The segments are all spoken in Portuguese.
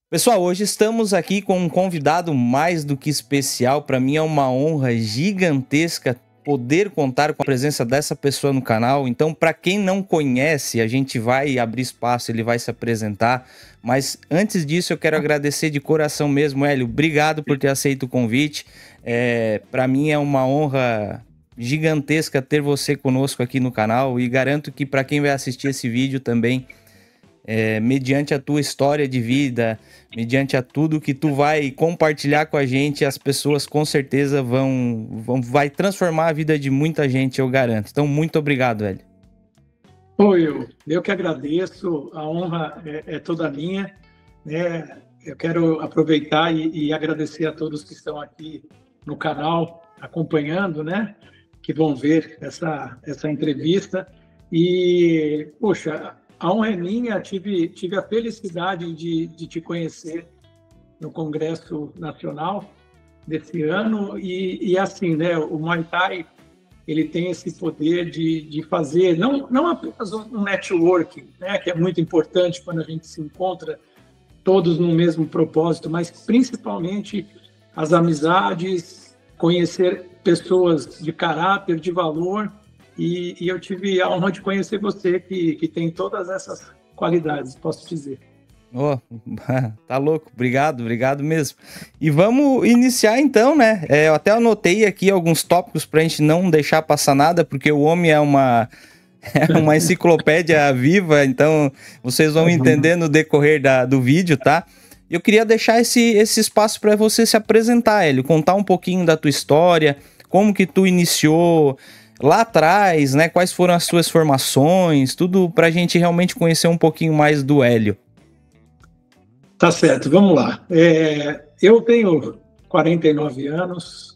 Pessoal, hoje estamos aqui com um convidado mais do que especial. Para mim é uma honra gigantesca poder contar com a presença dessa pessoa no canal. Então, para quem não conhece, a gente vai abrir espaço, ele vai se apresentar. Mas antes disso, eu quero agradecer de coração mesmo, Hélio. Obrigado por ter aceito o convite. Para mim é uma honra gigantesca ter você conosco aqui no canal e garanto que para quem vai assistir esse vídeo também, mediante a tua história de vida, mediante a tudo que tu vai compartilhar com a gente, as pessoas com certeza vai transformar a vida de muita gente, eu garanto. Então, muito obrigado, velho. Eu que agradeço, a honra é toda minha, né? Eu quero aproveitar e agradecer a todos que estão aqui no canal acompanhando, né? Que vão ver essa entrevista. E, poxa, a honra é minha, tive a felicidade de te conhecer no Congresso Nacional desse ano e assim, né, o Muay Thai ele tem esse poder de fazer não apenas um networking, né, que é muito importante quando a gente se encontra todos no mesmo propósito, mas principalmente as amizades, conhecer pessoas de caráter, de valor. E eu tive a honra de conhecer você, que tem todas essas qualidades, posso dizer. Oh, tá louco, obrigado mesmo. E vamos iniciar então, né? Eu até anotei aqui alguns tópicos pra gente não deixar passar nada, porque o homem é uma enciclopédia viva, então vocês vão entender no decorrer do vídeo, tá? Eu queria deixar esse espaço para você se apresentar, Hélio, contar um pouquinho da tua história, como que tu iniciou lá atrás, né? Quais foram as suas formações, tudo pra gente realmente conhecer um pouquinho mais do Hélio. Tá certo, vamos lá. Eu tenho 49 anos,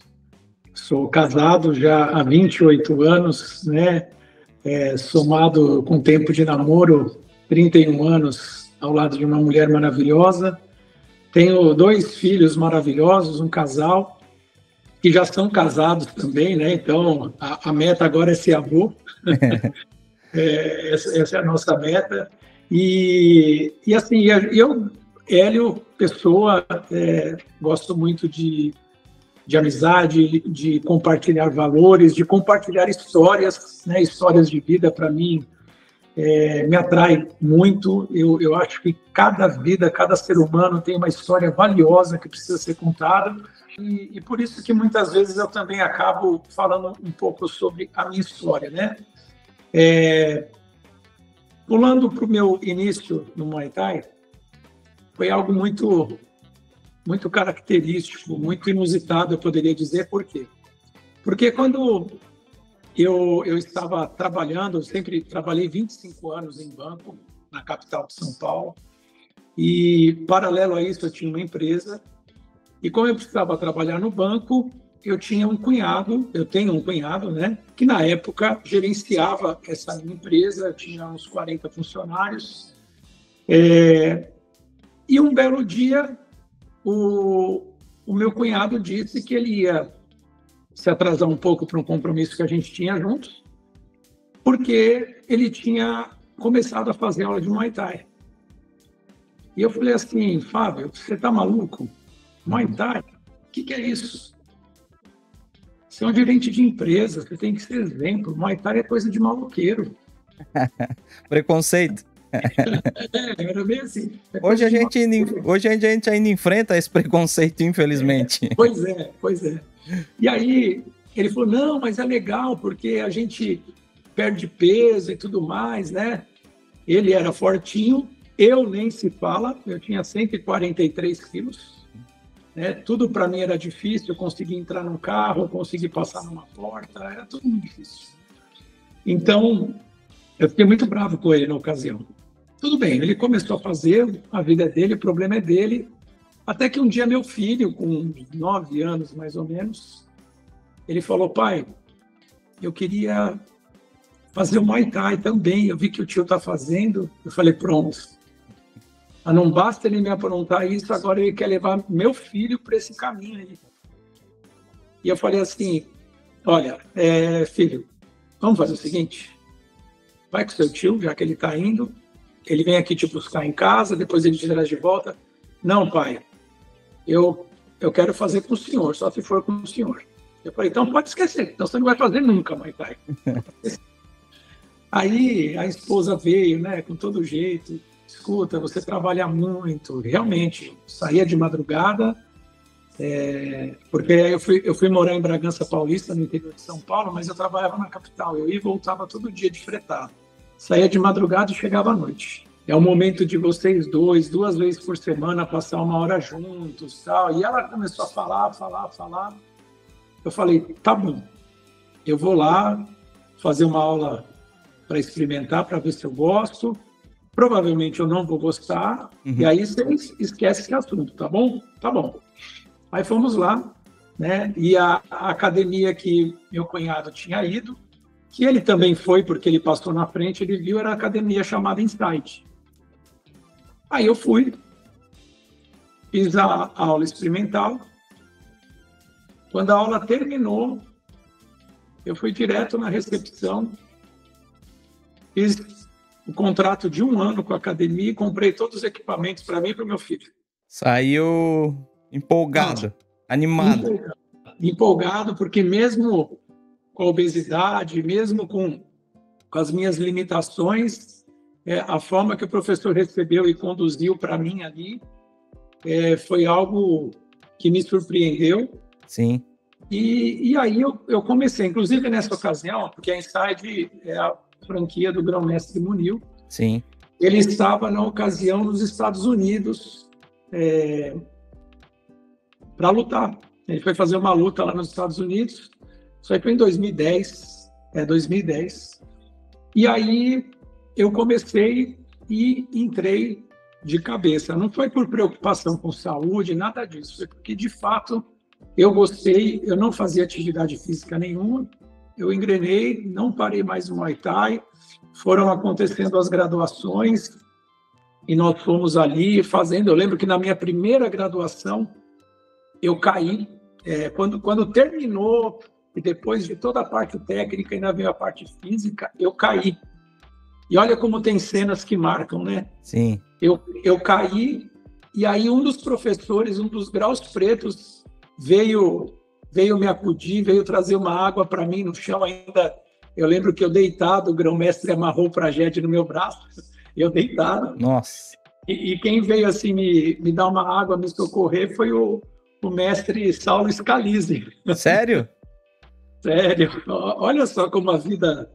sou casado já há 28 anos, né? Somado com tempo de namoro, 31 anos ao lado de uma mulher maravilhosa. Tenho 2 filhos maravilhosos, um casal, que já são casados também, né? Então, a meta agora é ser avô. Essa é a nossa meta. E assim, eu, Hélio, pessoa, gosto muito de amizade, de compartilhar valores, de compartilhar histórias, né? Histórias de vida, para mim, me atrai muito. Eu acho que cada vida, cada ser humano tem uma história valiosa que precisa ser contada. E por isso que muitas vezes eu também acabo falando um pouco sobre a minha história, né? Pulando para o meu início no Muay Thai, foi algo muito característico, muito inusitado, eu poderia dizer. Por quê? Porque quando eu estava trabalhando, eu sempre trabalhei 25 anos em banco, na capital de São Paulo, e paralelo a isso eu tinha uma empresa. E como eu precisava trabalhar no banco, eu tenho um cunhado, né, que na época gerenciava essa minha empresa, tinha uns 40 funcionários. E um belo dia, o meu cunhado disse que ele ia se atrasar um pouco para um compromisso que a gente tinha juntos, porque ele tinha começado a fazer aula de Muay Thai. E eu falei assim: Fábio, você está maluco? Muay Thai? O que é isso? Você é um gerente de empresa, você tem que ser exemplo. Muay Thai é coisa de maloqueiro. Preconceito. Era bem assim. Hoje a gente ainda enfrenta esse preconceito, infelizmente. Pois é. E aí ele falou: não, mas é legal, porque a gente perde peso e tudo mais, né? Ele era fortinho, eu nem se fala, eu tinha 143 quilos. Tudo para mim era difícil, eu consegui entrar num carro, eu consegui passar numa porta, era tudo muito difícil. Então, eu fiquei muito bravo com ele na ocasião. Tudo bem, ele começou a fazer, a vida é dele, o problema é dele, até que um dia meu filho, com 9 anos mais ou menos, ele falou: pai, eu queria fazer o Muay Thai também, eu vi que o tio está fazendo. Eu falei: pronto. Não basta ele me aprontar isso, agora ele quer levar meu filho para esse caminho aí. E eu falei assim: olha, filho, vamos fazer o seguinte, vai com seu tio, já que ele está indo, ele vem aqui te buscar em casa, depois ele te traz de volta, Não, pai, eu quero fazer com o senhor, só se for com o senhor. Eu falei, então pode esquecer, então você não vai fazer nunca Muay Thai. Aí a esposa veio, né, com todo jeito, escuta, você trabalha muito, realmente, saía de madrugada, porque aí eu fui morar em Bragança Paulista, no interior de São Paulo, mas eu trabalhava na capital, eu ia e voltava todo dia de fretado. Saía de madrugada e chegava à noite. É o momento de vocês dois, 2 vezes por semana, passar 1 hora juntos, tal. E ela começou a falar. Eu falei, tá bom, eu vou lá fazer uma aula para experimentar, para ver se eu gosto. Provavelmente eu não vou gostar, e aí você esquece esse assunto, tá bom? Tá bom. Aí fomos lá, né? E a academia que meu cunhado tinha ido, que ele também foi, porque ele passou na frente, ele viu, era a academia chamada Insight. Aí eu fui, fiz a aula experimental. Quando a aula terminou, eu fui direto na recepção, fiz o contrato de 1 ano com a academia e comprei todos os equipamentos para mim e para o meu filho. Saiu empolgado, animado. Empolgado, porque mesmo com a obesidade, mesmo com as minhas limitações, a forma que o professor recebeu e conduziu para mim ali foi algo que me surpreendeu. Sim. E aí eu comecei, inclusive nessa ocasião, porque a Inside é a franquia do Grão-Mestre Munil. Sim. Ele estava, na ocasião, nos Estados Unidos para lutar. Ele foi fazer uma luta lá nos Estados Unidos. Isso aí foi em 2010. 2010. E aí eu comecei e entrei de cabeça. Não foi por preocupação com saúde, nada disso. Foi porque, de fato, eu gostei. Eu não fazia atividade física nenhuma. Eu engrenei, não parei mais no Muay Thai. Foram acontecendo as graduações e nós fomos ali fazendo. Eu lembro que na minha primeira graduação eu caí. Quando terminou, e depois de toda a parte técnica, ainda veio a parte física, eu caí. E olha como tem cenas que marcam, né? Sim. Eu caí, e aí um dos professores, um dos graus pretos, veio me acudir, veio trazer uma água para mim no chão ainda. Eu lembro que eu deitado, o grão-mestre amarrou o prajete no meu braço, eu deitado. Nossa. E quem veio assim me dar uma água, me socorrer, foi o mestre Saulo Scalise. Sério? Sério. Olha só como a vida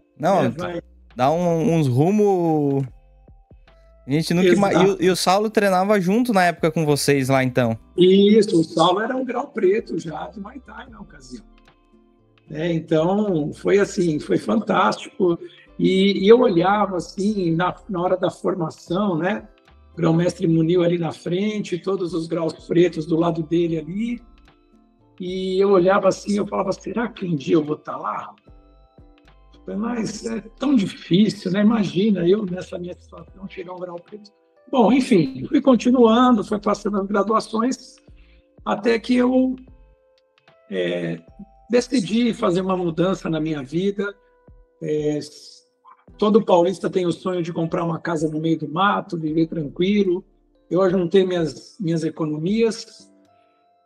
vai... Dá uns rumos... A gente nunca E o Saulo treinava junto na época com vocês lá, então? Isso, o Saulo era um grau preto já de Muay Thai na ocasião. Então, foi assim, foi fantástico. E eu olhava assim, na hora da formação, né? O grão-mestre Munil ali na frente, todos os graus pretos do lado dele ali. E eu olhava assim, eu falava, será que um dia eu vou estar lá? Mas é tão difícil, né? Imagina eu nessa minha situação chegar a um grau preto. Bom, enfim, fui continuando, fui passando as graduações, até que eu decidi fazer uma mudança na minha vida. Todo paulista tem o sonho de comprar uma casa no meio do mato, viver tranquilo. Eu ajuntei minhas economias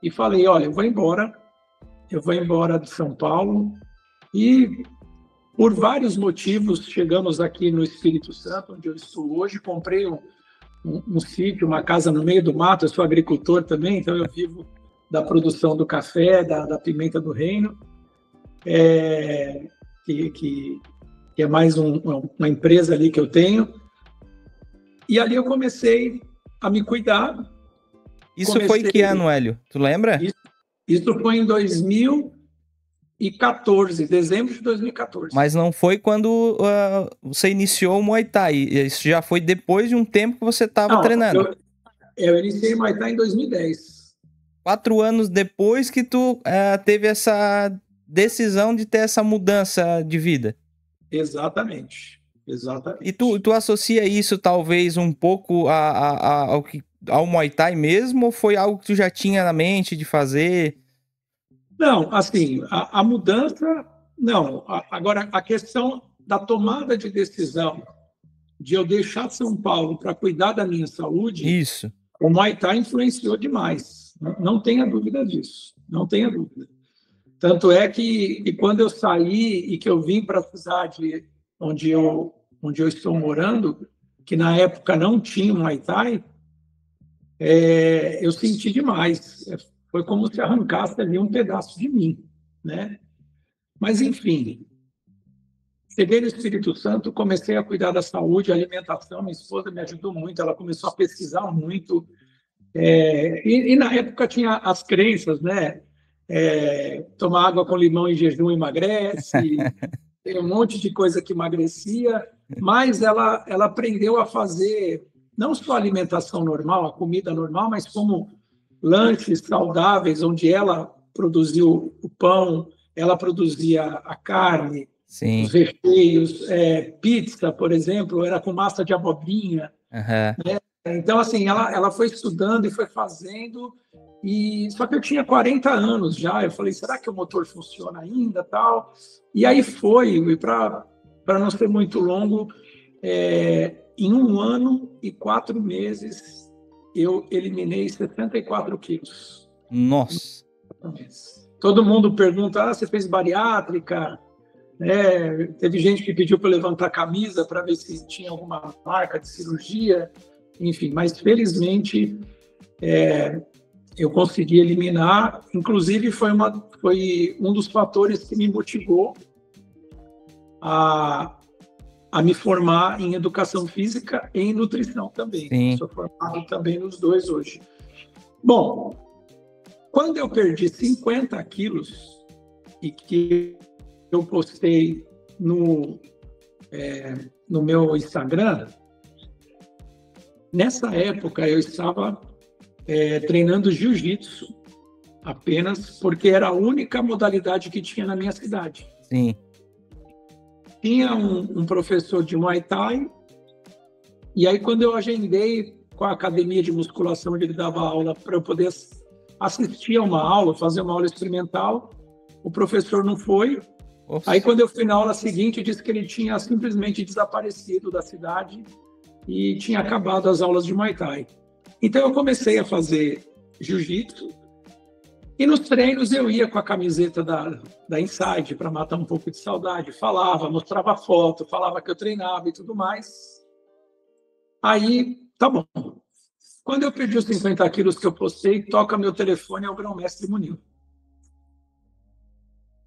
e falei, olha, eu vou embora de São Paulo. E por vários motivos chegamos aqui no Espírito Santo, onde eu estou hoje. Comprei um sítio, uma casa no meio do mato. Eu sou agricultor também, então eu vivo da produção do café, da pimenta do reino, que é mais uma empresa ali que eu tenho. E ali eu comecei a me cuidar. Isso foi que ano, Hélio? Tu lembra? Isso foi em 2014, dezembro de 2014. Mas não foi quando você iniciou o Muay Thai. Isso já foi depois de um tempo que você estava treinando. Eu iniciei Muay Thai em 2010. 4 anos depois que tu teve essa decisão de ter essa mudança de vida. Exatamente. E tu associa isso talvez um pouco ao Muay Thai mesmo, ou foi algo que tu já tinha na mente de fazer? Não, assim, a mudança, não. Agora, a questão da tomada de decisão de eu deixar São Paulo para cuidar da minha saúde, isso, O Muay Thai influenciou demais, não tenha dúvida disso, não tenha dúvida. Tanto é que quando eu saí e que eu vim para a cidade onde eu estou morando, que na época não tinha Muay Thai, eu senti demais. Foi como se arrancasse ali um pedaço de mim, né? Mas, enfim, cheguei no Espírito Santo, comecei a cuidar da saúde, alimentação. Minha esposa me ajudou muito, ela começou a pesquisar muito. E na época tinha as crenças, né? Tomar água com limão em jejum emagrece, tem um monte de coisa que emagrecia, mas ela aprendeu a fazer não só a alimentação normal, a comida normal, mas como lanches saudáveis, onde ela produziu o pão, ela produzia a carne, Sim. os recheios, pizza, por exemplo, era com massa de abobrinha. Uhum. Né? Então, assim, ela foi estudando e foi fazendo, só que eu tinha 40 anos já, eu falei, será que o motor funciona ainda, tal? E aí foi, para não ser muito longo, em 1 ano e 4 meses, eu eliminei 74 quilos. Nossa! Todo mundo pergunta, você fez bariátrica? Teve gente que pediu para levantar a camisa para ver se tinha alguma marca de cirurgia, enfim, mas felizmente eu consegui eliminar. Inclusive foi um dos fatores que me motivou a me formar em educação física e em nutrição também. Sim. Sou formado também nos dois hoje. Bom, quando eu perdi 50 quilos e que eu postei no meu Instagram, nessa época eu estava treinando jiu-jitsu apenas porque era a única modalidade que tinha na minha cidade. Sim. Tinha um professor de Muay Thai, e aí quando eu agendei com a academia de musculação onde ele dava aula para eu poder assistir a uma aula, fazer uma aula experimental, o professor não foi. Nossa. Aí quando eu fui na aula seguinte, disse que ele tinha simplesmente desaparecido da cidade e tinha acabado as aulas de Muay Thai. Então eu comecei a fazer jiu-jitsu, e nos treinos eu ia com a camiseta da Inside para matar um pouco de saudade, falava, mostrava foto, falava que eu treinava e tudo mais. Aí, tá bom. Quando eu perdi os 50 quilos que eu postei, toca meu telefone, é o grão-mestre Munil.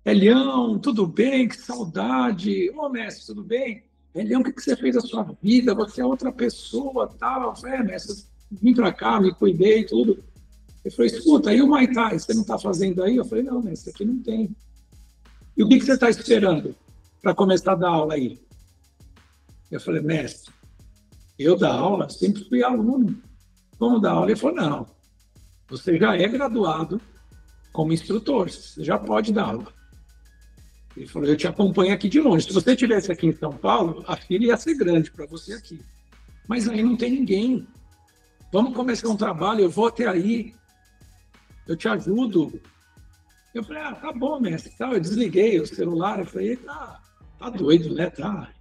Elião, tudo bem? Que saudade. Ô, mestre, tudo bem? Elião, o que você fez da sua vida? Você é outra pessoa, tal. Eu falei, mestre, vim para cá, me cuidei e tudo. Ele falou, escuta, aí o Muay Thai, você não está fazendo aí? Eu falei, não, mestre, aqui não tem. E o que você está esperando para começar a dar aula aí? Eu falei, mestre, eu dar aula? Sempre fui aluno. Como dar aula? Ele falou, não, você já é graduado como instrutor, você já pode dar aula. Ele falou, eu te acompanho aqui de longe. Se você estivesse aqui em São Paulo, a fila ia ser grande para você aqui. Mas aí não tem ninguém. Vamos começar um trabalho, eu vou até aí, eu te ajudo. Eu falei, tá bom, mestre. Eu desliguei o celular, eu falei, tá doido, né? Tá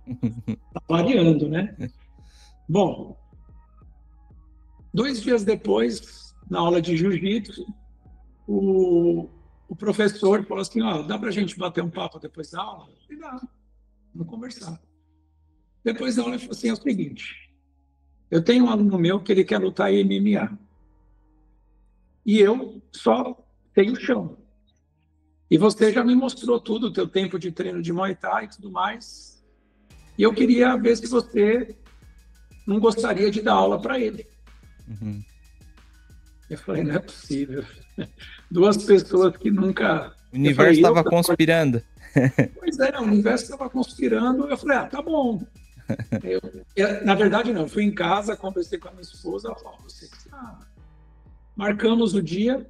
variando, né? Bom, 2 dias depois, na aula de jiu-jitsu, o professor falou assim, dá pra gente bater um papo depois da aula? Eu falei, dá, vamos conversar. Depois da aula, ele falou assim, é o seguinte, eu tenho um aluno meu que ele quer lutar em MMA. E eu só tenho chão. E você já me mostrou tudo, o teu tempo de treino de Muay Thai e tudo mais. E eu queria ver se você não gostaria de dar aula para ele. Uhum. Eu falei, não é possível. 2 pessoas que nunca... O universo estava conspirando. Pois é, o universo estava conspirando. Eu falei, tá bom. Na verdade, não. Eu fui em casa, conversei com a minha esposa. Ela falou, marcamos o dia,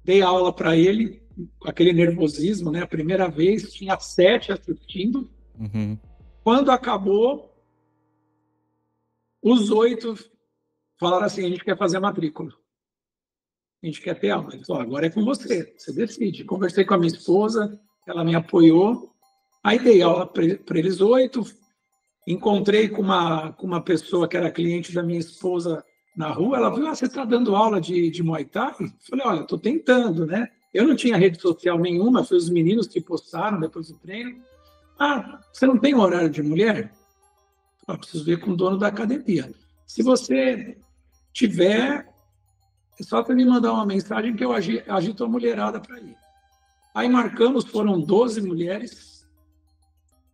dei aula para ele, com aquele nervosismo, né? A primeira vez, tinha 7 assistindo. Uhum. Quando acabou, os 8 falaram assim, a gente quer fazer a matrícula. A gente quer ter aula. Ele falou, agora é com você, você decide. Conversei com a minha esposa, ela me apoiou. Aí dei aula para eles 8, encontrei com uma pessoa que era cliente da minha esposa na rua, ela viu, você está dando aula de Muay Thai? Eu falei, olha, estou tentando, né? Eu não tinha rede social nenhuma, foi os meninos que postaram depois do treino. Ah, você não tem um horário de mulher? Eu preciso ver com o dono da academia. Se você tiver, é só para me mandar uma mensagem que eu agito a mulherada para ir. Aí marcamos, foram 12 mulheres.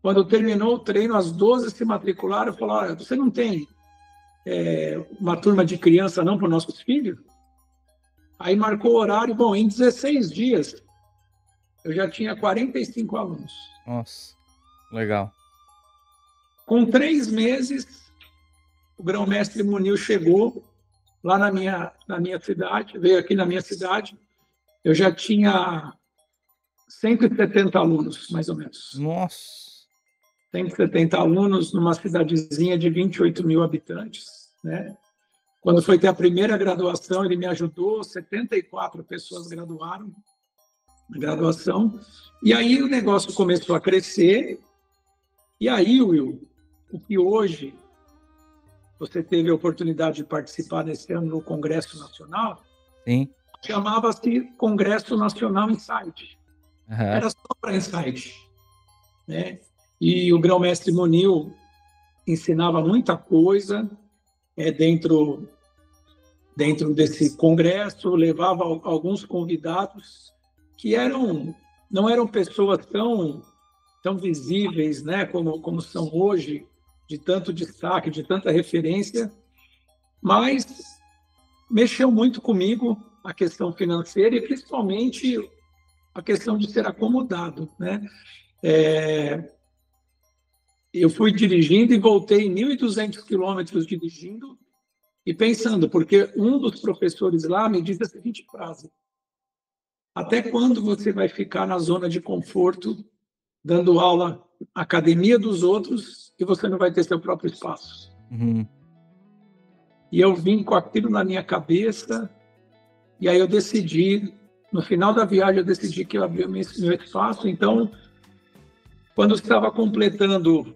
Quando terminou o treino, as 12 se matricularam e falaram, olha, você não tem uma turma de criança não para os nossos filhos? Aí marcou o horário, bom, em 16 dias, eu já tinha 45 alunos. Nossa, legal. Com 3 meses, o grão-mestre Munil chegou lá na minha cidade, veio aqui na minha cidade, eu já tinha 170 alunos, mais ou menos. Nossa. 170 alunos numa cidadezinha de 28 mil habitantes, né? Quando foi ter a primeira graduação, ele me ajudou, 74 pessoas graduaram na graduação, e aí o negócio começou a crescer, e aí, Will, o que hoje você teve a oportunidade de participar nesse ano no Congresso Nacional, sim, chamava-se Congresso Nacional Insight. Uhum. Era só para Insight, né? E o grão-mestre Munil ensinava muita coisa dentro desse congresso, levava alguns convidados que não eram pessoas tão visíveis, né, como são hoje, de tanto destaque, de tanta referência, mas mexeu muito comigo a questão financeira e principalmente a questão de ser acomodado, né? Eu fui dirigindo e voltei 1.200 quilômetros dirigindo e pensando, porque um dos professores lá me disse a seguinte frase: até quando você vai ficar na zona de conforto, dando aula na academia dos outros e você não vai ter seu próprio espaço? Uhum. E eu vim com aquilo na minha cabeça, e aí eu decidi, no final da viagem, eu decidi que eu abri o meu espaço. Então, quando estava completando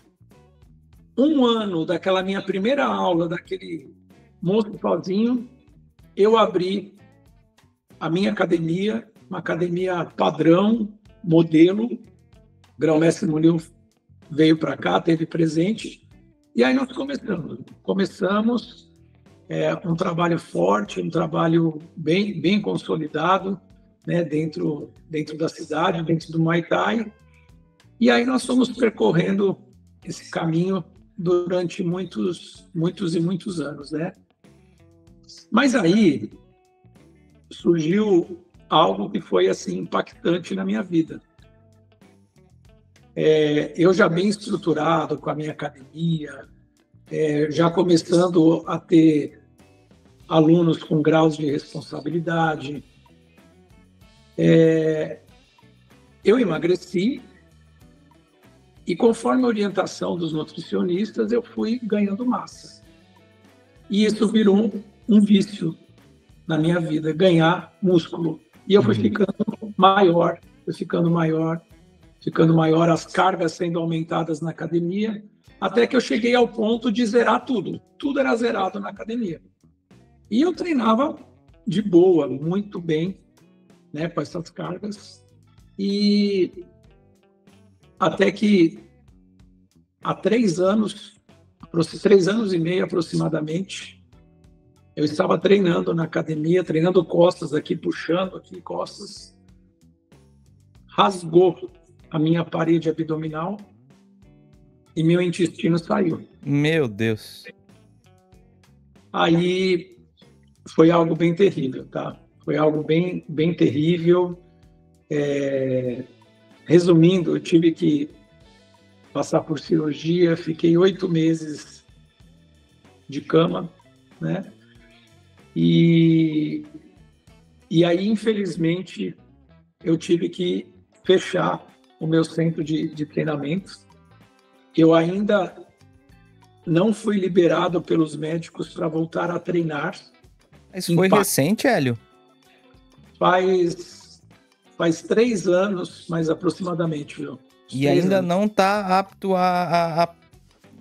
1 ano daquela minha primeira aula, daquele moço sozinho, eu abri a minha academia, uma academia padrão, modelo. O grão-mestre Munil veio para cá, teve presente, e aí nós começamos um trabalho forte, um trabalho bem consolidado, né, dentro da cidade, dentro do Muay Thai. E aí nós fomos percorrendo esse caminho durante muitos e muitos anos, né? Mas aí surgiu algo que foi assim impactante na minha vida. Eu já bem estruturado com a minha academia, já começando a ter alunos com graus de responsabilidade, eu emagreci e, conforme a orientação dos nutricionistas, eu fui ganhando massa. E isso virou um vício na minha vida, ganhar músculo. E eu fui ficando maior, as cargas sendo aumentadas na academia, até que eu cheguei ao ponto de zerar tudo. Tudo era zerado na academia. E eu treinava de boa, muito bem, né, com essas cargas. E até que há 3 anos, 3 anos e meio aproximadamente, eu estava treinando na academia, treinando costas aqui, puxando aqui costas, rasgou a minha parede abdominal e meu intestino saiu. Meu Deus. Aí foi algo bem terrível, tá? Foi algo bem terrível. Resumindo, eu tive que passar por cirurgia, fiquei 8 meses de cama, né? E aí, infelizmente, eu tive que fechar o meu centro de treinamento. Eu ainda não fui liberado pelos médicos para voltar a treinar. Isso foi recente, Hélio? Faz 3 anos, mais aproximadamente, viu? E ainda não está apto a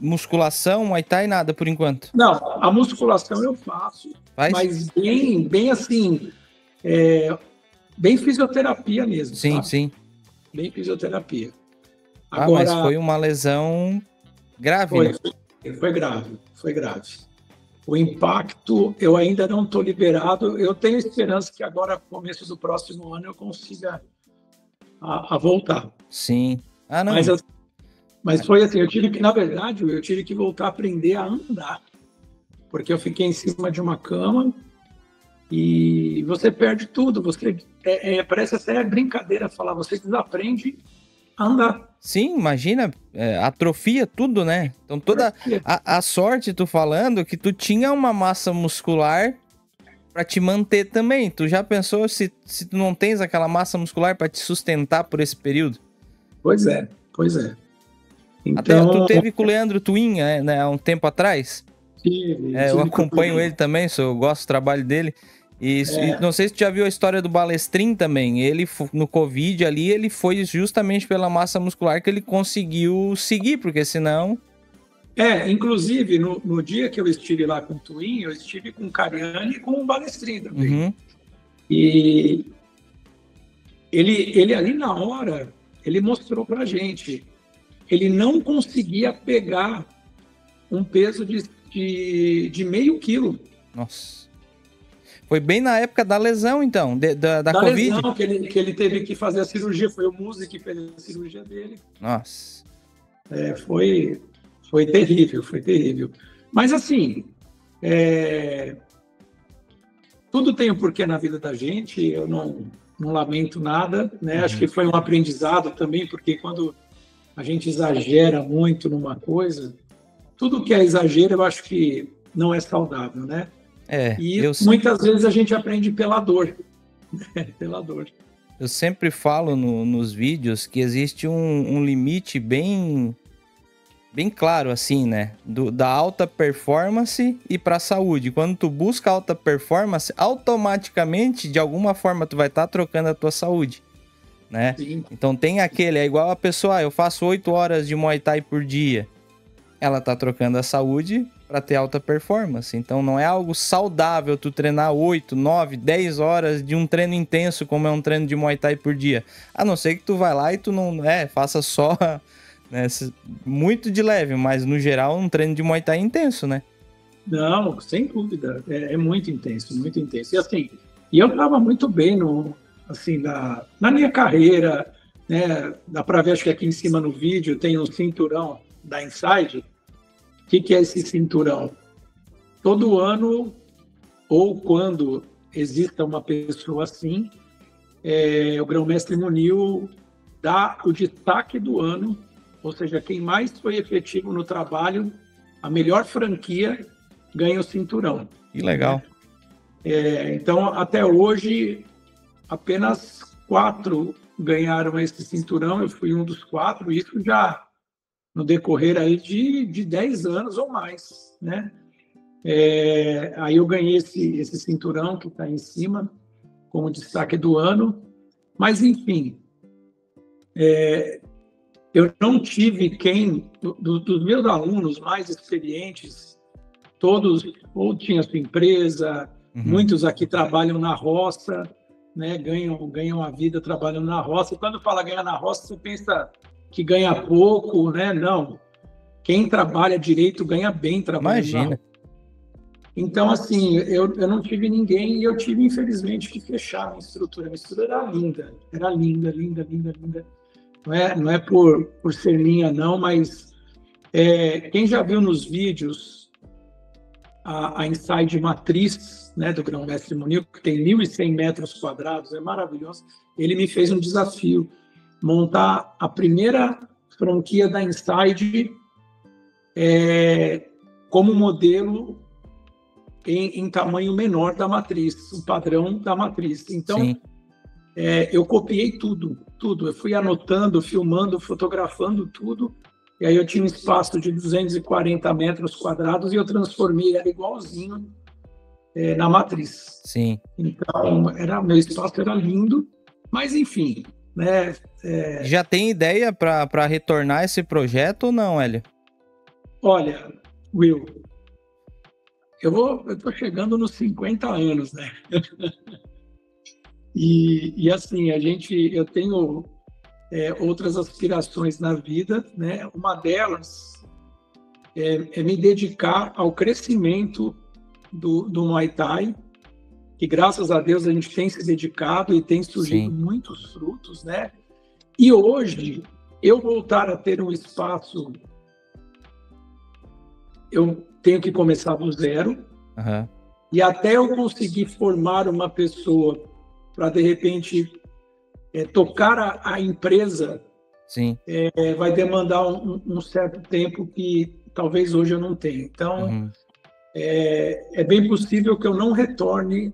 musculação, Muay Thai, nada por enquanto? Não, a musculação eu faço, Faz? mas bem assim, bem fisioterapia mesmo, Sim, sabe? sim. Bem fisioterapia. Mas Agora, foi uma lesão grave, né? foi grave, foi grave. O impacto, eu ainda não estou liberado. Eu tenho esperança que agora, começo do próximo ano, eu consiga a voltar. Sim. Ah, não. Mas foi assim, na verdade, eu tive que voltar a aprender a andar, porque eu fiquei em cima de uma cama e você perde tudo. Parece até brincadeira falar, você desaprende a andar. Sim, imagina, atrofia tudo, né? Então toda a sorte, tu falando, que tu tinha uma massa muscular pra te manter também. Tu já pensou se tu não tens aquela massa muscular pra te sustentar por esse período? Pois é, pois é. Até tu Então, teve com o Leandro Twin, né, há um tempo atrás. Eu tive acompanho ele também, eu gosto do trabalho dele. E não sei se tu já viu a história do Balestrin também. Ele, no Covid ali, ele foi justamente pela massa muscular que ele conseguiu seguir, porque senão... inclusive, no dia que eu estive lá com o Twin, eu estive com o Cariani e com o Balestrin também. Uhum. E ele ali na hora, ele mostrou pra gente, ele não conseguia pegar um peso de meio quilo. Nossa. Foi bem na época da lesão, então, da Covid? Lesão, que ele teve que fazer a cirurgia, foi o Muzi que fez a cirurgia dele. Nossa. Foi terrível, foi terrível. Mas assim, tudo tem um porquê na vida da gente, eu não lamento nada, né? Acho que foi um aprendizado também, porque quando a gente exagera muito numa coisa, tudo que é exagero eu acho que não é saudável, né? Muitas vezes a gente aprende pela dor. Pela dor. Eu sempre falo nos vídeos que existe um limite bem claro, assim, né? Da alta performance e para a saúde. Quando tu busca alta performance, automaticamente, de alguma forma, tu vai estar trocando a tua saúde, né? Sim. Então tem aquele, é igual a pessoa, eu faço 8 horas de Muay Thai por dia. Ela tá trocando a saúde para ter alta performance. Então não é algo saudável tu treinar 8, 9, 10 horas de um treino intenso, como é um treino de Muay Thai por dia. A não ser que tu vai lá e tu não, faça só, né, muito de leve, mas no geral um treino de Muay Thai intenso, né? Não, sem dúvida. É muito intenso, muito intenso. E assim, eu estava muito bem na minha carreira, né? Dá para ver, acho que aqui em cima no vídeo tem um cinturão da Inside. O que é esse cinturão? Todo ano, ou quando exista uma pessoa assim, o Grão-Mestre Munil dá o destaque do ano, ou seja, quem mais foi efetivo no trabalho, a melhor franquia ganha o cinturão. Que legal. Então, até hoje, apenas 4 ganharam esse cinturão, eu fui um dos 4, isso já no decorrer aí de 10 anos ou mais, né? Aí eu ganhei esse cinturão que está em cima, como destaque do ano, mas enfim, eu não tive dos meus alunos mais experientes, todos ou tinham sua empresa, muitos aqui trabalham na roça, né? Ganham a vida trabalhando na roça. E quando fala ganhar na roça, você pensa que ganha pouco, né? Não. Quem trabalha direito ganha bem trabalhando na roça. Então, assim, eu não tive ninguém e eu tive, infelizmente, que fechar a minha estrutura. A minha estrutura era linda. Era linda, linda, linda, linda. Não é por ser minha, não, mas quem já viu nos vídeos a Inside Matriz, né, do Grão-Mestre Munil, que tem 1.100 metros quadrados, é maravilhoso. Ele me fez um desafio, montar a primeira franquia da Inside como modelo em tamanho menor da matriz, o padrão da matriz. Então, eu copiei tudo. Eu fui anotando, filmando, fotografando tudo, e aí eu tinha um espaço de 240 metros quadrados e eu transformei ela igualzinho na matriz. Sim. Então, meu espaço era lindo, mas enfim, né? Já tem ideia para retornar esse projeto ou não, Hélio? Olha, Will, eu tô chegando nos 50 anos, né? E assim, eu tenho outras aspirações na vida, né? Uma delas é me dedicar ao crescimento do Muay Thai, que graças a Deus a gente tem se dedicado e tem surgido Sim. muitos frutos, né? E hoje, eu voltar a ter um espaço, eu tenho que começar do zero, Aham. e até eu conseguir formar uma pessoa para, de repente, tocar a empresa, Sim. vai demandar um certo tempo que talvez hoje eu não tenha. Então, Uhum. é bem possível que eu não retorne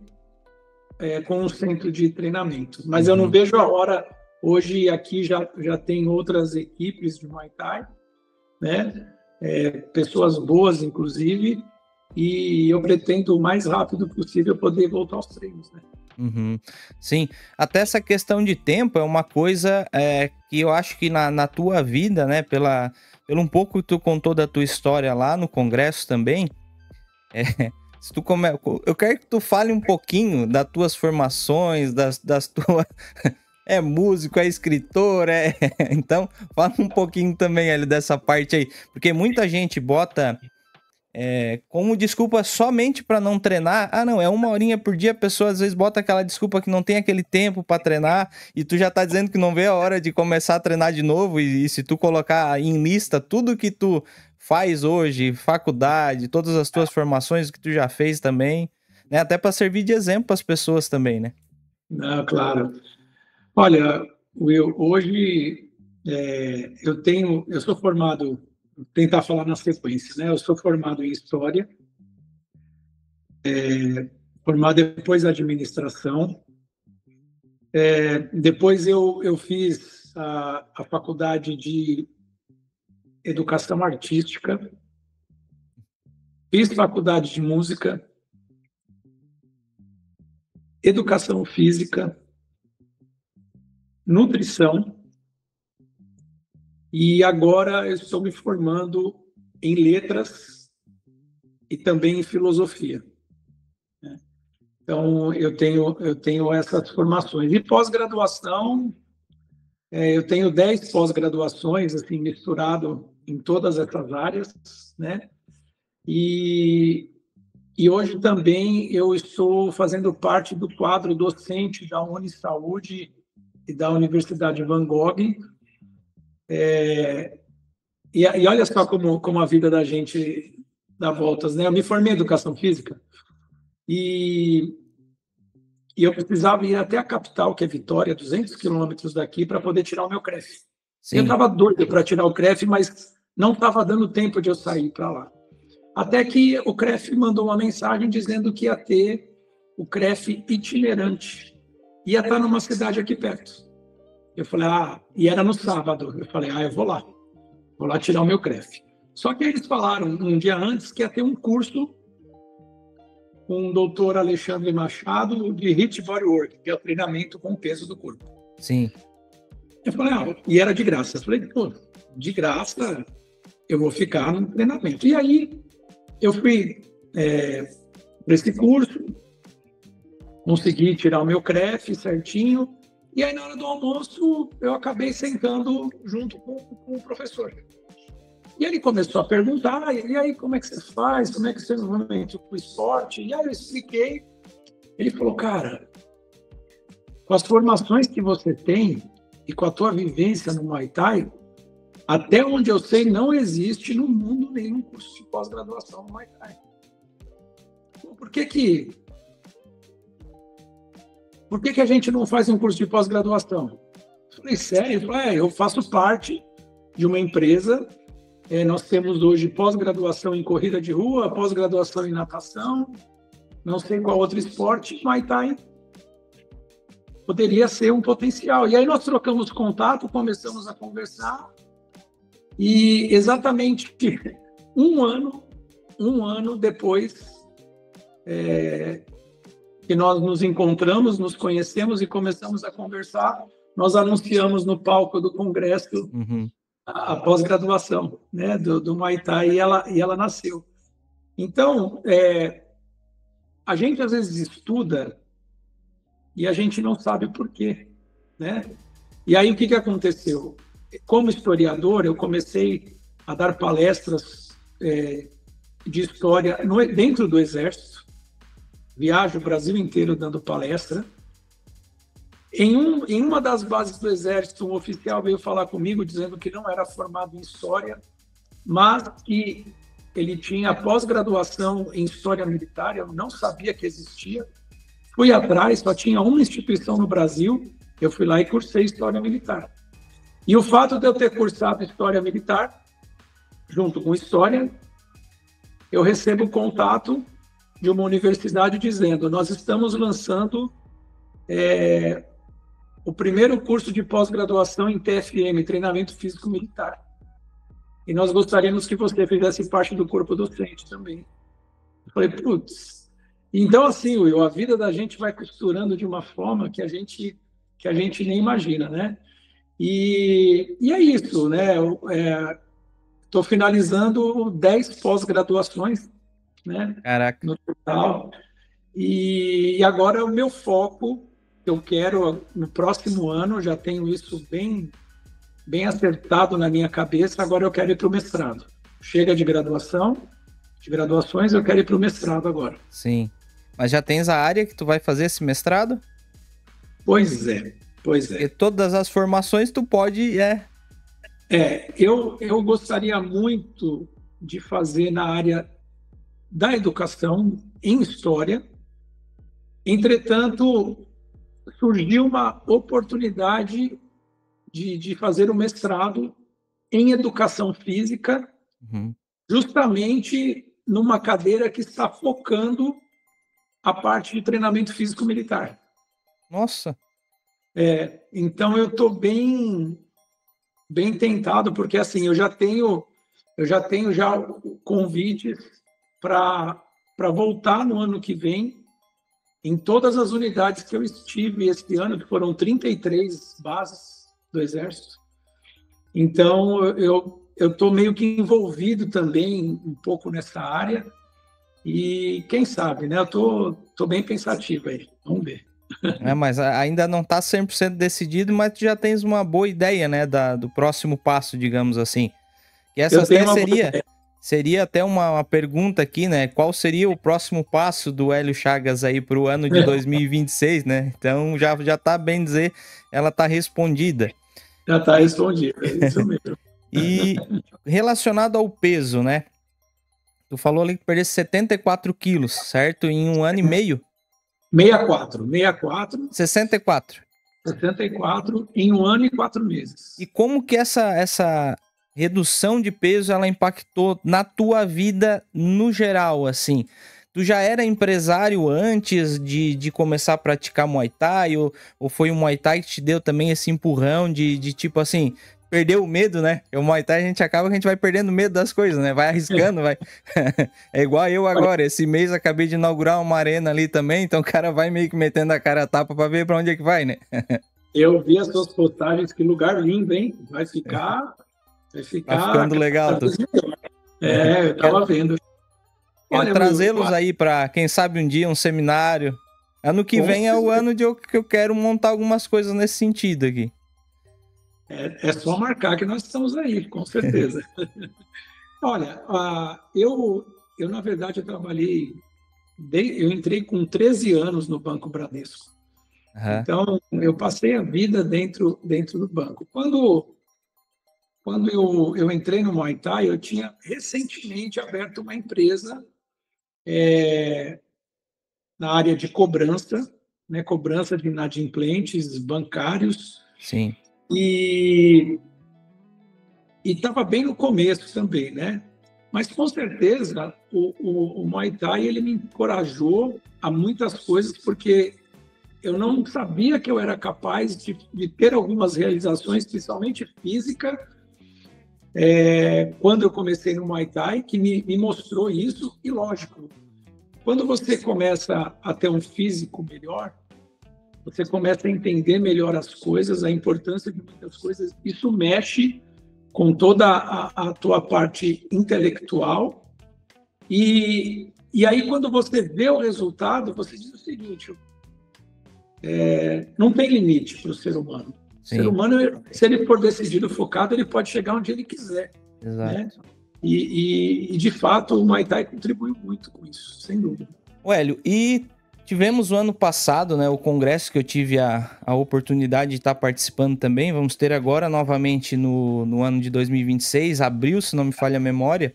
com um centro de treinamento. Mas eu não Uhum. vejo a hora. Hoje aqui já tem outras equipes de Muay Thai, né? Pessoas boas, inclusive, e eu pretendo o mais rápido possível poder voltar aos treinos, né? Uhum. Sim, até essa questão de tempo é uma coisa que eu acho que na tua vida, né, pelo um pouco que tu contou da tua história lá no congresso também, é, se tu eu quero que tu fale um pouquinho das tuas formações, das tuas... É músico, é escritor, então fala um pouquinho também ali dessa parte aí, porque muita gente bota como desculpa somente para não treinar. Ah, não, é 1 horinha por dia, a pessoa às vezes bota aquela desculpa que não tem aquele tempo para treinar, e tu já tá dizendo que não vê a hora de começar a treinar de novo, e se tu colocar em lista tudo que tu faz hoje, faculdade, todas as tuas formações que tu já fez também, né, até para servir de exemplo para as pessoas também, né? Não, claro. Olha, Will, hoje eu sou formado, vou tentar falar na sequência, né? Eu sou formado em História, formado depois em Administração. Depois eu fiz a faculdade de Educação Artística, fiz faculdade de Música, Educação Física, Nutrição, e agora eu estou me formando em Letras e também em Filosofia. Então, eu tenho essas formações. E pós-graduação, eu tenho 10 pós-graduações, assim, misturado em todas essas áreas, né? E, e hoje também eu estou fazendo parte do quadro docente da Unisaúde e da Universidade Van Gogh. E olha só como a vida da gente dá voltas, né? Eu me formei em Educação Física e eu precisava ir até a capital, que é Vitória, 200 quilômetros daqui, para poder tirar o meu CREF. Eu Sim. estava doido para tirar o CREF, mas não estava dando tempo de eu sair para lá. Até que o CREF mandou uma mensagem dizendo que ia ter o CREF itinerante. Ia estar numa cidade aqui perto. Eu falei, e era no sábado. Eu falei, eu vou lá tirar o meu CREF. Só que eles falaram um dia antes que ia ter um curso com o doutor Alexandre Machado de HIIT Bodywork, que é o treinamento com o peso do corpo. Sim. Eu falei, e era de graça. Eu falei, pô, de graça eu vou ficar no treinamento. E aí eu fui para esse curso, consegui tirar o meu CREF certinho, e aí na hora do almoço eu acabei sentando junto com o professor. E ele começou a perguntar, e aí como é que você faz, como é que você movimenta o esporte? E aí eu expliquei, ele falou, cara, com as formações que você tem e com a tua vivência no Muay Thai, até onde eu sei, não existe no mundo nenhum curso de pós-graduação no Muay Thai. Por que a gente não faz um curso de pós-graduação? Eu falei, sério? Ele falou, eu faço parte de uma empresa, nós temos hoje pós-graduação em corrida de rua, pós-graduação em natação, não sei qual outro esporte, Muay Thai poderia ser um potencial. E aí nós trocamos contato, começamos a conversar, e exatamente um ano depois que nós nos encontramos, nos conhecemos e começamos a conversar, nós anunciamos no palco do congresso a pós-graduação, né, do Muay Thai, e ela nasceu. Então, a gente às vezes estuda e a gente não sabe por quê, né? E aí o que aconteceu? Como historiador, eu comecei a dar palestras de história dentro do Exército, viajo o Brasil inteiro dando palestra. Em uma das bases do Exército, um oficial veio falar comigo dizendo que não era formado em História, mas que ele tinha pós-graduação em História Militar, eu não sabia que existia. Fui atrás, só tinha uma instituição no Brasil, eu fui lá e cursei História Militar. E o fato de eu ter cursado História Militar, junto com História, eu recebo contato de uma universidade dizendo: nós estamos lançando o primeiro curso de pós-graduação em TFM, Treinamento Físico Militar. E nós gostaríamos que você fizesse parte do corpo docente também. Eu falei, putz. Então, assim, Will, a vida da gente vai costurando de uma forma que a gente nem imagina, né? E é isso, né? Estou finalizando 10 pós-graduações, né? Caraca. No total. E agora o meu foco, eu quero, no próximo ano, já tenho isso bem acertado na minha cabeça, agora eu quero ir para o mestrado. Chega de graduações, eu quero ir para o mestrado agora. Sim. Mas já tens a área que tu vai fazer esse mestrado? Pois é. Porque todas as formações tu pode, eu gostaria muito de fazer na área da educação, em História. Entretanto, surgiu uma oportunidade de fazer o mestrado em Educação Física, justamente numa cadeira que está focando a parte de treinamento físico militar. Nossa! Então eu estou bem tentado, porque assim, eu já tenho convites para voltar no ano que vem em todas as unidades que eu estive esse ano, que foram 33 bases do Exército. Então eu estou meio que envolvido também um pouco nessa área e quem sabe, né? Eu tô bem pensativo aí, vamos ver. Mas ainda não está 100% decidido, mas tu já tens uma boa ideia, né, do próximo passo, digamos assim. Que essa até seria até uma pergunta aqui, né? Qual seria o próximo passo do Hélio Chagas aí para o ano de 2026, né? Então já tá bem dizer, ela tá respondida. Já tá respondida, é isso mesmo. E relacionado ao peso, né? Tu falou ali que perdesse 74 quilos, certo? Em um ano e meio? 64. 64 em um ano e 4 meses. E como que essa redução de peso, ela impactou na tua vida no geral, assim? Tu já era empresário antes de começar a praticar Muay Thai? Ou foi o Muay Thai que te deu também esse empurrão de tipo assim, perder o medo, né? O Muay Thai a gente vai perdendo medo das coisas, né? Vai arriscando, vai. É igual eu agora. Esse mês acabei de inaugurar uma arena ali também, então o cara vai meio que metendo a cara a tapa pra ver pra onde é que vai, né? Eu vi as suas postagens, que lugar lindo, hein? Vai ficar... Tá ficando legal. Eu tava vendo. Quero trazê-los aí pra, quem sabe, um dia, um seminário. Ano que vem é o ano que eu quero montar algumas coisas nesse sentido aqui. É só marcar que nós estamos aí, com certeza. Olha, eu na verdade, eu entrei com 13 anos no Banco Bradesco. Então, eu passei a vida dentro do banco. Quando eu entrei no Muay Thai, eu tinha recentemente aberto uma empresa na área de cobrança, né, cobrança de inadimplentes bancários. Sim. E estava bem no começo também, né? Mas, com certeza, o Muay Thai ele me encorajou a muitas coisas, porque eu não sabia que eu era capaz de ter algumas realizações, principalmente física, quando eu comecei no Muay Thai, que me mostrou isso. E, lógico, quando você começa a ter um físico melhor, você começa a entender melhor as coisas, a importância de muitas coisas. Isso mexe com toda a tua parte intelectual E aí, quando você vê o resultado, você diz o seguinte: não tem limite para o ser humano. O ser humano, se ele for decidido, focado, ele pode chegar onde ele quiser. Exato. Né? E, de fato, o Muay Thai contribuiu muito com isso, sem dúvida. Hélio, e tivemos o ano passado, né, o congresso que eu tive a oportunidade de estar participando também. Vamos ter agora novamente no ano de 2026, abril, se não me falha a memória.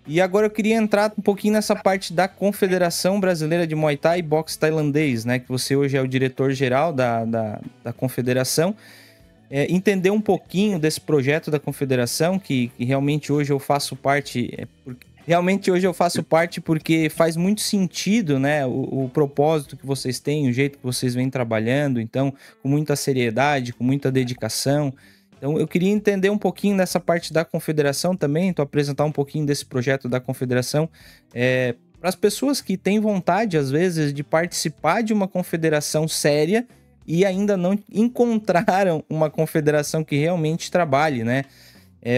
E agora eu queria entrar um pouquinho nessa parte da Confederação Brasileira de Muay Thai e Boxe Tailandês, né? Que você hoje é o diretor-geral da confederação. Entender um pouquinho desse projeto da confederação, que realmente hoje eu faço parte... Realmente hoje eu faço parte porque faz muito sentido, né? O propósito que vocês têm, o jeito que vocês vêm trabalhando. Então, com muita seriedade, com muita dedicação... Então, eu queria entender um pouquinho dessa parte da confederação também, então apresentar um pouquinho desse projeto da confederação para as pessoas que têm vontade, às vezes, de participar de uma confederação séria e ainda não encontraram uma confederação que realmente trabalhe, né?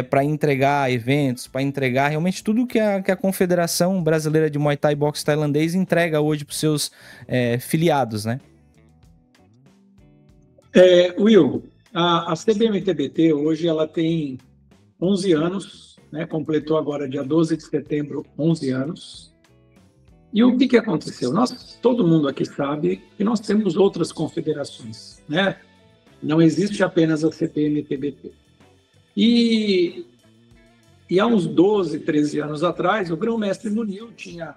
Para entregar eventos, para entregar realmente tudo que a Confederação Brasileira de Muay Thai e Boxe Tailandês entrega hoje para os seus filiados, né? Will, a CBMTBT hoje ela tem 11 anos, né? Completou agora dia 12 de setembro 11 anos. E o que aconteceu? Todo mundo aqui sabe que nós temos outras confederações, né? Não existe apenas a CBMTBT. E há uns 12, 13 anos atrás, o Grão-Mestre Munil tinha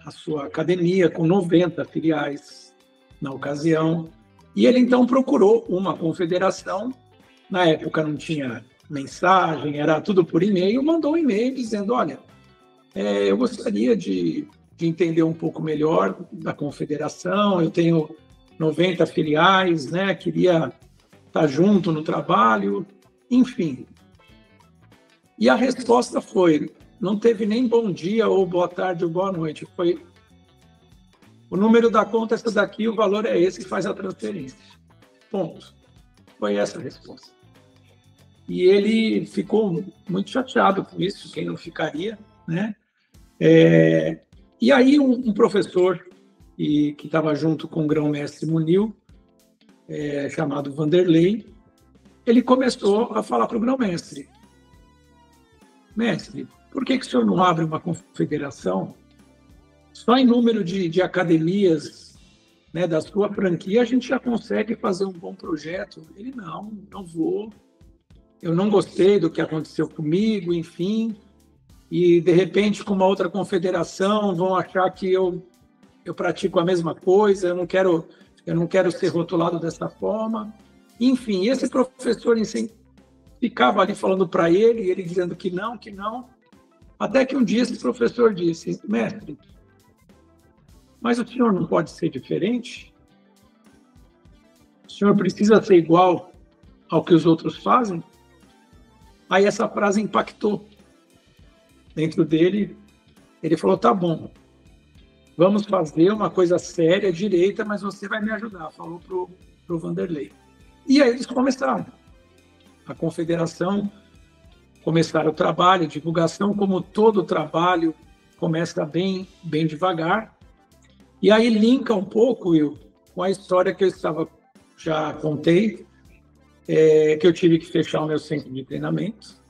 a sua academia com 90 filiais na ocasião. E ele, então, procurou uma confederação. Na época não tinha mensagem, era tudo por e-mail. Mandou um e-mail dizendo, olha, eu gostaria de entender um pouco melhor da confederação. Eu tenho 90 filiais, né? Queria estar junto no trabalho. Enfim. E a resposta foi, não teve nem bom dia, ou boa tarde, ou boa noite. Foi... O número da conta é essa daqui, o valor é esse, faz a transferência. Ponto. Foi essa a resposta. E ele ficou muito chateado com isso, quem não ficaria, né? E aí um professor que estava junto com o Grão-Mestre Munil, chamado Vanderlei, ele começou a falar para o Grão-Mestre, mestre, por que o senhor não abre uma confederação? Só em número de academias, né, da sua franquia, a gente já consegue fazer um bom projeto. Ele, não vou. Eu não gostei do que aconteceu comigo, enfim. E, de repente, com uma outra confederação, vão achar que eu pratico a mesma coisa, eu não quero ser rotulado dessa forma. Enfim, esse professor ficava ali falando para ele, e ele dizendo que não. Até que um dia esse professor disse, mestre, mas o senhor não pode ser diferente? O senhor precisa ser igual ao que os outros fazem? Aí essa frase impactou dentro dele. Ele falou, tá bom, vamos fazer uma coisa séria, direita, mas você vai me ajudar, falou pro Vanderlei. E aí eles começaram. A confederação começaram o trabalho, divulgação, como todo trabalho, começa bem devagar. E aí linka um pouco, Will, com a história que eu já contei, que eu tive que fechar o meu centro de treinamento.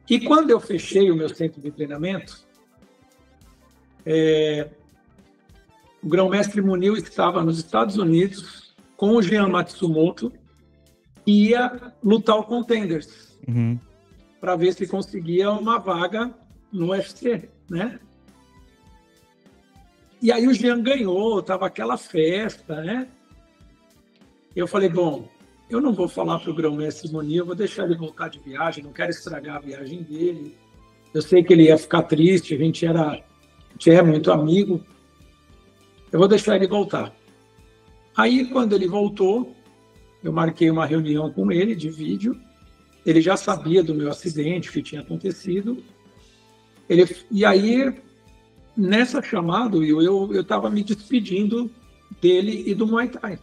E quando eu fechei o meu centro de treinamento, o Grão-Mestre Munil estava nos Estados Unidos com o Jean Matsumoto e ia lutar o Contenders para ver se conseguia uma vaga no UFC, né? E aí o Jean ganhou, estava aquela festa, né? Eu falei, bom, eu não vou falar para o Grão-Mestre Munil, eu vou deixar ele voltar de viagem, não quero estragar a viagem dele. Eu sei que ele ia ficar triste, a gente é muito amigo. Eu vou deixar ele voltar. Aí, quando ele voltou, eu marquei uma reunião com ele de vídeo. Ele já sabia do meu acidente, que tinha acontecido. E aí, nessa chamada, eu estava me despedindo dele e do Muay Thai.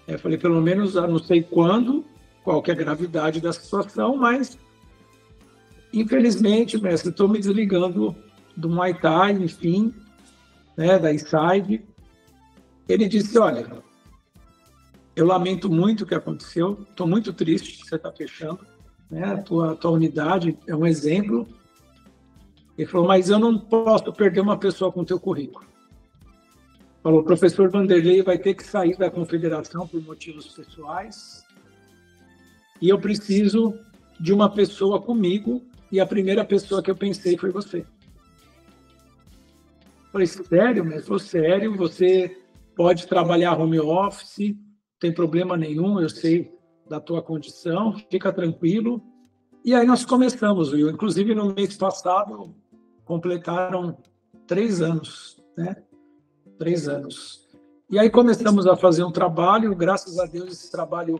Eu falei, pelo menos, não sei quando, qual que é a gravidade da situação, mas, infelizmente, mestre, estou me desligando do Muay Thai, enfim, né, da Inside. Ele disse, olha, eu lamento muito o que aconteceu, estou muito triste que você está fechando, né, a tua unidade é um exemplo. Ele falou, mas eu não posso perder uma pessoa com o teu currículo. Falou, o professor Vanderlei vai ter que sair da confederação por motivos pessoais e eu preciso de uma pessoa comigo e a primeira pessoa que eu pensei foi você. Falei, sério? Mas falou, sério, você pode trabalhar home office, não tem problema nenhum, eu sei da tua condição, fica tranquilo. E aí nós começamos, Will. Inclusive, no mês passado, completaram 3 anos, né? 3 anos. E aí começamos a fazer um trabalho, graças a Deus esse trabalho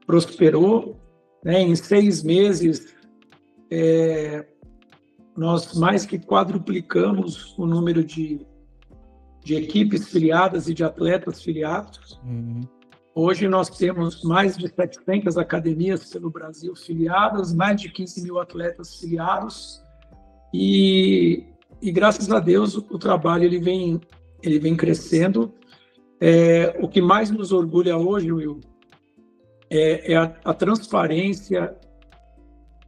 prosperou, né? Em 6 meses, nós mais que quadruplicamos o número de equipes filiadas e de atletas filiados. Uhum. Hoje nós temos mais de 700 academias pelo Brasil filiadas, mais de 15 mil atletas filiados e graças a Deus o trabalho ele vem crescendo. O que mais nos orgulha hoje, Will, é a transparência,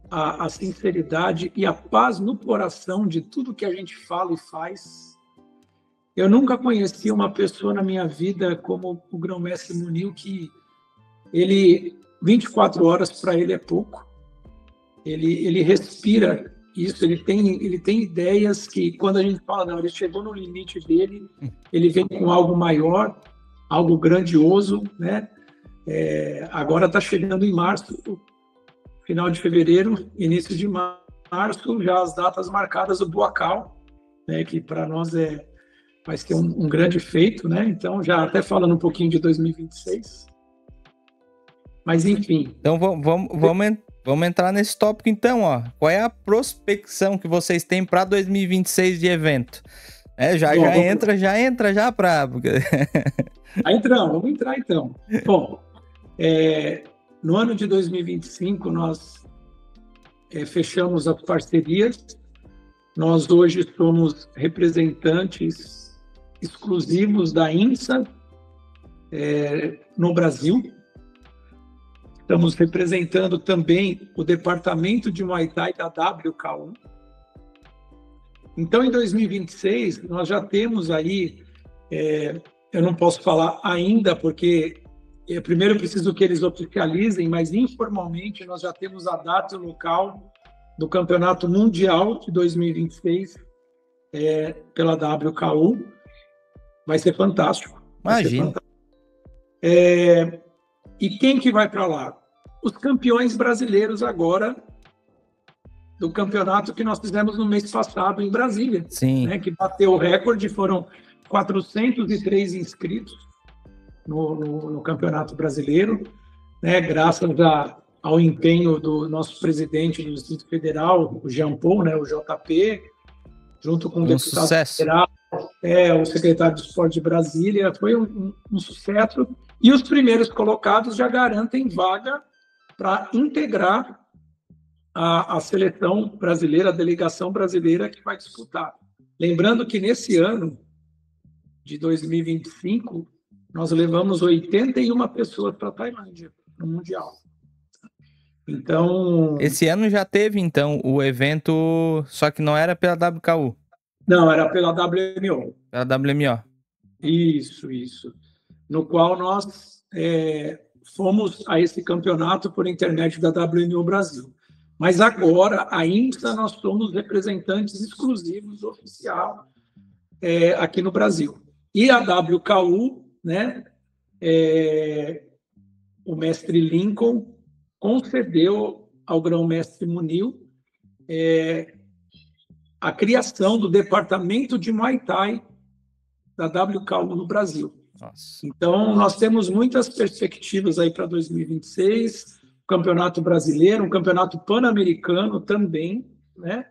a sinceridade e a paz no coração de tudo que a gente fala e faz. Eu nunca conheci uma pessoa na minha vida como o grão-mestre Munil, que ele, 24 horas para ele é pouco. Ele respira isso, ele tem ideias que quando a gente fala, não, ele chegou no limite dele, ele vem com algo maior, algo grandioso, né? Agora está chegando em março, final de fevereiro, início de março, já as datas marcadas do Buacal, né? Que para nós vai ser um grande feito, né? Então, já até falando um pouquinho de 2026. Mas, enfim. Então, vamos entrar nesse tópico, então, ó. Qual é a prospecção que vocês têm para 2026 de evento? Já entra para... Vamos entrar, então. Bom, no ano de 2025, nós fechamos as parcerias. Nós hoje somos representantes exclusivos da INSA no Brasil. Estamos representando também o departamento de Muay Thai da WKU. Então, em 2026, nós já temos aí, eu não posso falar ainda, porque primeiro eu preciso que eles oficializem, mas informalmente nós já temos a data e o local do Campeonato Mundial de 2026 pela WKU. Vai ser fantástico. Imagina. E quem que vai para lá? Os campeões brasileiros agora do campeonato que nós fizemos no mês passado em Brasília. Sim. Né, que bateu o recorde, foram 403 inscritos no Campeonato Brasileiro, né, graças ao empenho do nosso presidente do Distrito Federal, o Jean Paul, né, o JP, junto com o deputado federal, o secretário de Esporte de Brasília. Foi um sucesso. E os primeiros colocados já garantem vaga para integrar a seleção brasileira, a delegação brasileira que vai disputar. Lembrando que nesse ano de 2025, nós levamos 81 pessoas para a Tailândia, no Mundial. Então... Esse ano já teve, então, o evento, só que não era pela WKU. Não, era pela WMO. Pela WMO. Isso. No qual nós fomos a esse campeonato por intermédio da WMO Brasil. Mas agora, a INSA, nós somos representantes exclusivos oficial aqui no Brasil. E a WKU, né, o mestre Lincoln concedeu ao grão-mestre Munil a criação do departamento de Muay Thai da WKU no Brasil. Nossa. Então, nós temos muitas perspectivas aí para 2026, o Campeonato Brasileiro, um Campeonato Pan-Americano também, né?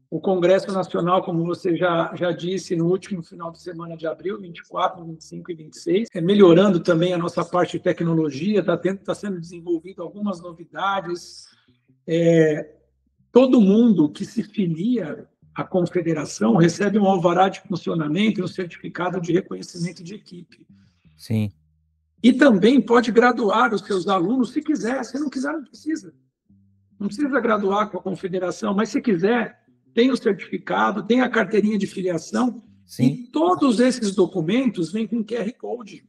O Congresso Nacional, como você já disse, no último final de semana de abril, 24, 25 e 26, melhorando também a nossa parte de tecnologia, está sendo desenvolvido algumas novidades. Todo mundo que se filia a confederação recebe um alvará de funcionamento e um certificado de reconhecimento de equipe. Sim. E também pode graduar os seus alunos se quiser. Se não quiser, não precisa. Não precisa graduar com a confederação, mas se quiser, tem o certificado, tem a carteirinha de filiação. Sim. E todos esses documentos vêm com QR Code,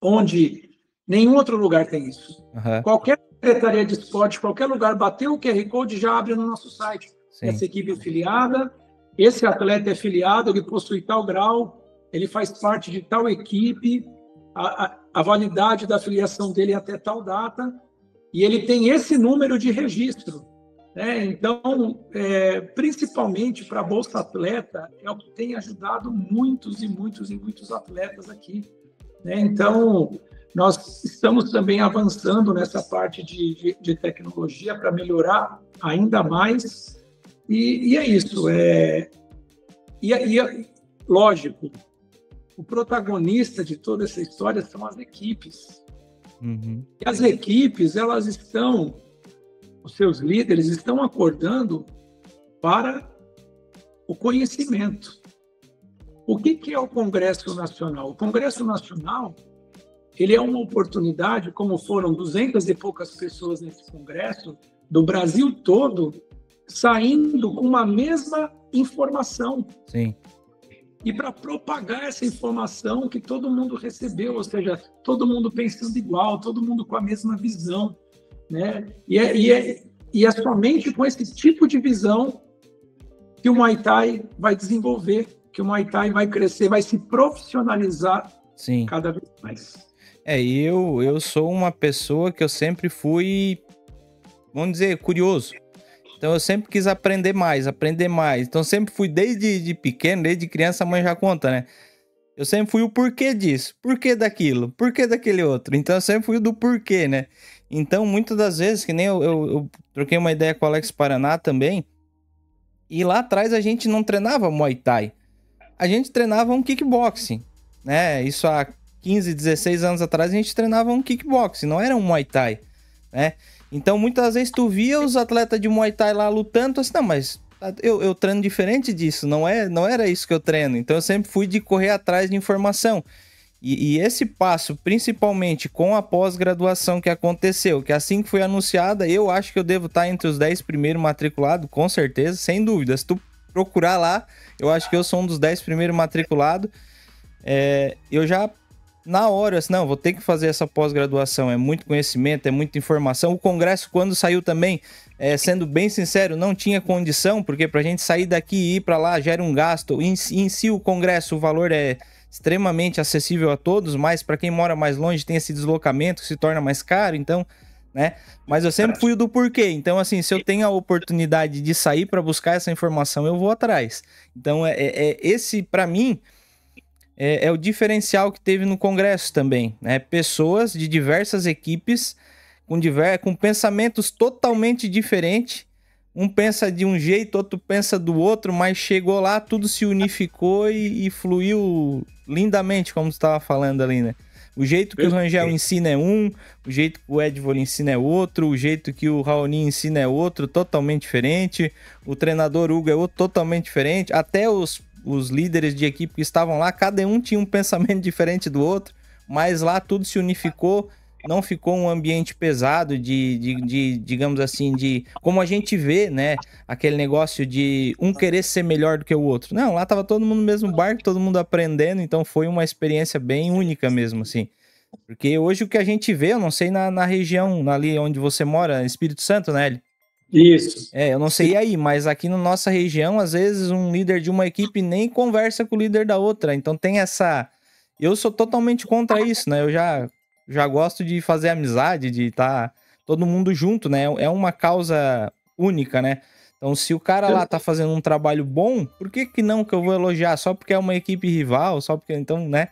onde nenhum outro lugar tem isso. Uhum. Qualquer secretaria de esporte, qualquer lugar, bateu o QR Code, já abre no nosso site. Sim. Essa equipe é filiada, esse atleta é filiado, ele possui tal grau, ele faz parte de tal equipe, a validade da filiação dele é até tal data, e ele tem esse número de registro. Né? Então, principalmente para a Bolsa Atleta, é o que tem ajudado muitos e muitos e muitos atletas aqui. Né? Então, nós estamos também avançando nessa parte de tecnologia para melhorar ainda mais. E é isso. Lógico, o protagonista de toda essa história são as equipes. Uhum. E as equipes, elas estão, os seus líderes estão acordando para o conhecimento. O que é o Congresso Nacional? O Congresso Nacional, ele é uma oportunidade, como foram 200 e poucas pessoas nesse congresso, do Brasil todo, saindo com uma mesma informação. Sim. E para propagar essa informação que todo mundo recebeu, ou seja, todo mundo pensando igual, todo mundo com a mesma visão. Né? E é somente com esse tipo de visão que o Muay Thai vai desenvolver, que o Muay Thai vai crescer, vai se profissionalizar. Sim. Cada vez mais. Eu sou uma pessoa que eu sempre fui, vamos dizer, curioso. Então eu sempre quis aprender mais. Então sempre fui desde pequeno, desde criança, a mãe já conta, né? Eu sempre fui o porquê disso, porquê daquilo, porquê daquele outro. Então eu sempre fui o do porquê, né? Então muitas das vezes, que nem eu troquei uma ideia com o Alex Paraná também, e lá atrás a gente não treinava Muay Thai. A gente treinava um kickboxing, né? Isso há 15, 16 anos atrás a gente treinava um kickboxing, não era um Muay Thai, né? Então, muitas vezes tu via os atletas de Muay Thai lá lutando, assim, não, mas eu treino diferente disso, não era isso que eu treino. Então, eu sempre fui de correr atrás de informação. E esse passo, principalmente com a pós-graduação que aconteceu, que assim que foi anunciada, eu acho que eu devo estar entre os 10 primeiros matriculados, com certeza, sem dúvida. Se tu procurar lá, eu acho que eu sou um dos 10 primeiros matriculados. Eu já... Na hora, assim, não, vou ter que fazer essa pós-graduação, é muito conhecimento, é muita informação. O congresso, quando saiu também, sendo bem sincero, não tinha condição, porque pra gente sair daqui e ir pra lá gera um gasto. Em si, o congresso, o valor é extremamente acessível a todos, mas para quem mora mais longe tem esse deslocamento que se torna mais caro, então, né? Mas eu sempre fui o do porquê. Então, assim, se eu tenho a oportunidade de sair para buscar essa informação, eu vou atrás. Então, esse, para mim... É o diferencial que teve no Congresso também, né? Pessoas de diversas equipes com pensamentos totalmente diferentes. Um pensa de um jeito, outro pensa do outro, mas chegou lá, tudo se unificou e fluiu lindamente, como você estava falando ali, né? O jeito que o Rangel ensina é um, o jeito que o Edvor ensina é outro, o jeito que o Raoni ensina é outro, totalmente diferente. O treinador Hugo é outro, totalmente diferente. Até os líderes de equipe que estavam lá, cada um tinha um pensamento diferente do outro, mas lá tudo se unificou, não ficou um ambiente pesado digamos assim, de como a gente vê, né, aquele negócio de um querer ser melhor do que o outro. Não, lá tava todo mundo no mesmo barco, todo mundo aprendendo, então foi uma experiência bem única mesmo, assim. Porque hoje o que a gente vê, eu não sei na região, ali onde você mora, Espírito Santo, né, Eli? Isso. Eu não sei aí, mas aqui na nossa região, às vezes um líder de uma equipe nem conversa com o líder da outra. Então tem essa... Eu sou totalmente contra isso, né? Eu já gosto de fazer amizade, de estar todo mundo junto, né? É uma causa única, né? Então se o cara lá tá fazendo um trabalho bom, por que não que eu vou elogiar? Só porque é uma equipe rival, só porque... Então, né?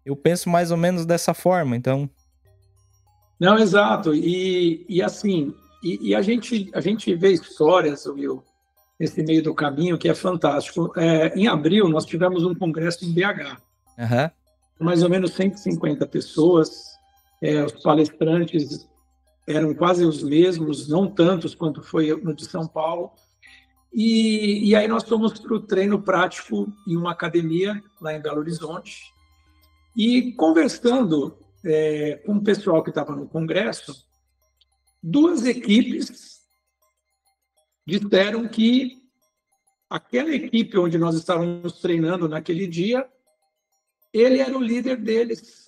Eu penso mais ou menos dessa forma, então... Não, exato. E assim... E a gente vê histórias, Will, nesse meio do caminho, que é fantástico. Em abril, nós tivemos um congresso em BH. Uhum. Mais ou menos 150 pessoas. Os palestrantes eram quase os mesmos, não tantos quanto foi no de São Paulo. E aí nós fomos para o treino prático em uma academia lá em Belo Horizonte. E conversando com o pessoal que estava no congresso, duas equipes disseram que aquela equipe onde nós estávamos treinando naquele dia, ele era o líder deles.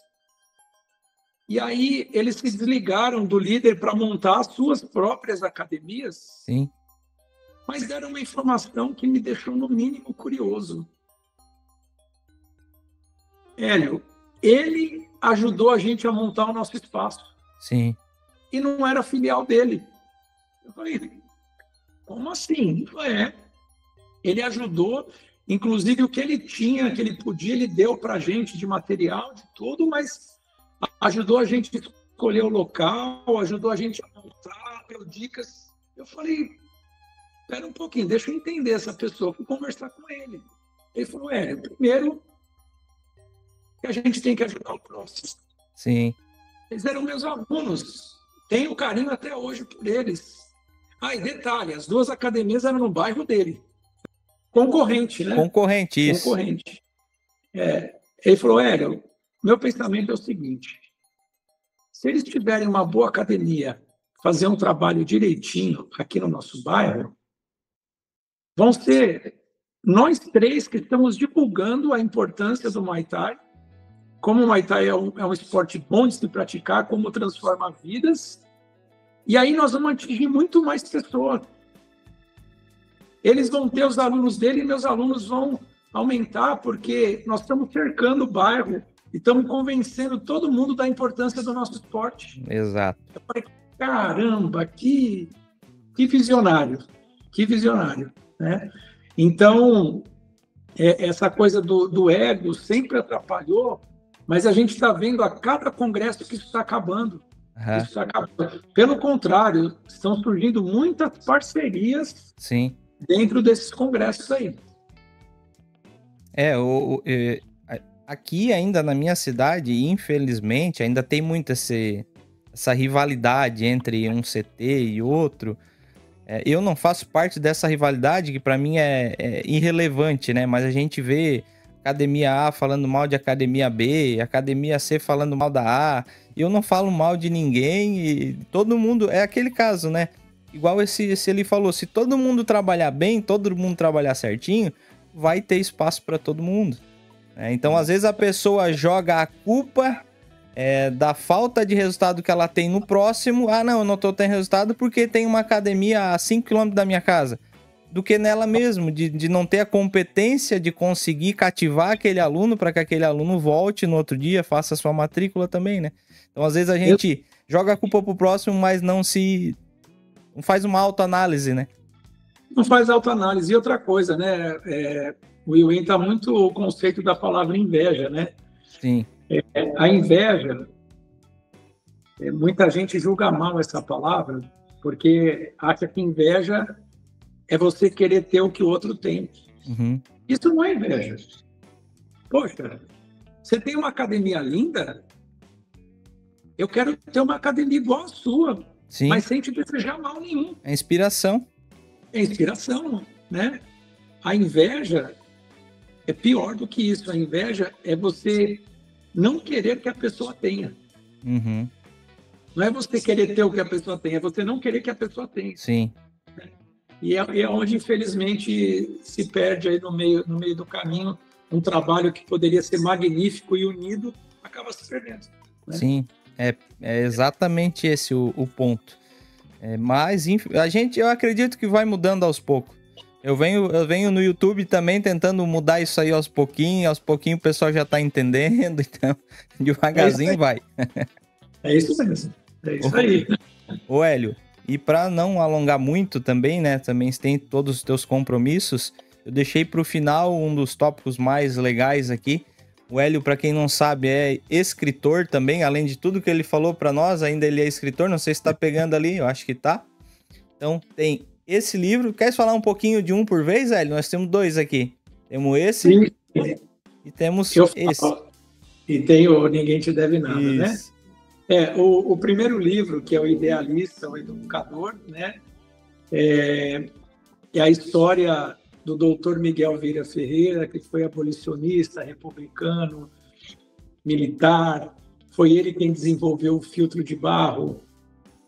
E aí eles se desligaram do líder para montar as suas próprias academias. Sim. Mas deram uma informação que me deixou, no mínimo, curioso. Hélio, ele ajudou a gente a montar o nosso espaço. Sim. E não era filial dele. Eu falei, como assim? Ele ajudou, inclusive o que ele tinha, que ele podia, ele deu para a gente de material, de tudo, mas ajudou a gente a escolher o local, ajudou a gente a montar, deu dicas. Eu falei, espera um pouquinho, deixa eu entender essa pessoa, fui conversar com ele. Ele falou, primeiro que a gente tem que ajudar o próximo. Sim. Eles eram meus alunos, tenho carinho até hoje por eles. E detalhe, as duas academias eram no bairro dele. Concorrente, né? Concorrente, isso. Concorrente. Ele falou, meu pensamento é o seguinte, se eles tiverem uma boa academia, fazer um trabalho direitinho aqui no nosso bairro, vão ser nós três que estamos divulgando a importância do Muay Thai, como o Muay Thai é um esporte bom de se praticar, como transforma vidas, e aí nós vamos atingir muito mais pessoas. Eles vão ter os alunos dele e meus alunos vão aumentar, porque nós estamos cercando o bairro e estamos convencendo todo mundo da importância do nosso esporte. Exato. Eu falei, caramba, que visionário, né? Então, essa coisa do ego sempre atrapalhou, mas a gente está vendo a cada congresso que isso está acabando. Pelo contrário, estão surgindo muitas parcerias. Sim. Dentro desses congressos aí. Aqui ainda na minha cidade, infelizmente, ainda tem muito essa rivalidade entre um CT e outro. Eu não faço parte dessa rivalidade, que para mim é irrelevante, né? Mas a gente vê academia A falando mal de academia B, academia C falando mal da A. Eu não falo mal de ninguém e todo mundo... É aquele caso, né? Igual esse ele falou, se todo mundo trabalhar bem, todo mundo trabalhar certinho, vai ter espaço para todo mundo. Então, às vezes, a pessoa joga a culpa da falta de resultado que ela tem no próximo. Não, eu não tô tendo resultado porque tem uma academia a 5 km da minha casa. Do que nela mesmo, de não ter a competência de conseguir cativar aquele aluno para que aquele aluno volte no outro dia, faça a sua matrícula também, né? Então, às vezes, a gente joga a culpa pro próximo, mas não faz uma autoanálise, né? Não faz autoanálise. E outra coisa, né? O Will está muito o conceito da palavra inveja, né? Sim. A inveja, muita gente julga mal essa palavra, porque acha que inveja é você querer ter o que o outro tem. Uhum. Isso não é inveja. Poxa, você tem uma academia linda, eu quero ter uma academia igual a sua. Sim. Mas sem te desejar mal nenhum. É inspiração. É inspiração, né? A inveja é pior do que isso. A inveja é você não querer que a pessoa tenha. Uhum. Não é você querer ter o que a pessoa tem, é você não querer que a pessoa tenha. Sim. E é onde, infelizmente, se perde aí no meio do caminho um trabalho que poderia ser magnífico e unido, acaba se perdendo. Né? Sim. É exatamente esse o ponto. Mas eu acredito que vai mudando aos poucos. Eu venho no YouTube também tentando mudar isso aí aos pouquinhos o pessoal já tá entendendo, então devagarzinho vai. É isso mesmo, é isso aí. Ô Hélio, e para não alongar muito também, né, também você tem todos os teus compromissos, eu deixei para o final um dos tópicos mais legais aqui. O Hélio, para quem não sabe, é escritor também, além de tudo que ele falou para nós, ainda ele é escritor, não sei se tá pegando ali, eu acho que tá. Então, tem esse livro. Quer falar um pouquinho de um por vez, Hélio? Nós temos dois aqui. Temos esse e temos esse. E tem o Ninguém Te Deve Nada, isso. Né? O primeiro livro, que é o Idealista, o Educador, né? é a história do doutor Miguel Vieira Ferreira, que foi abolicionista, republicano, militar. Foi ele quem desenvolveu o filtro de barro,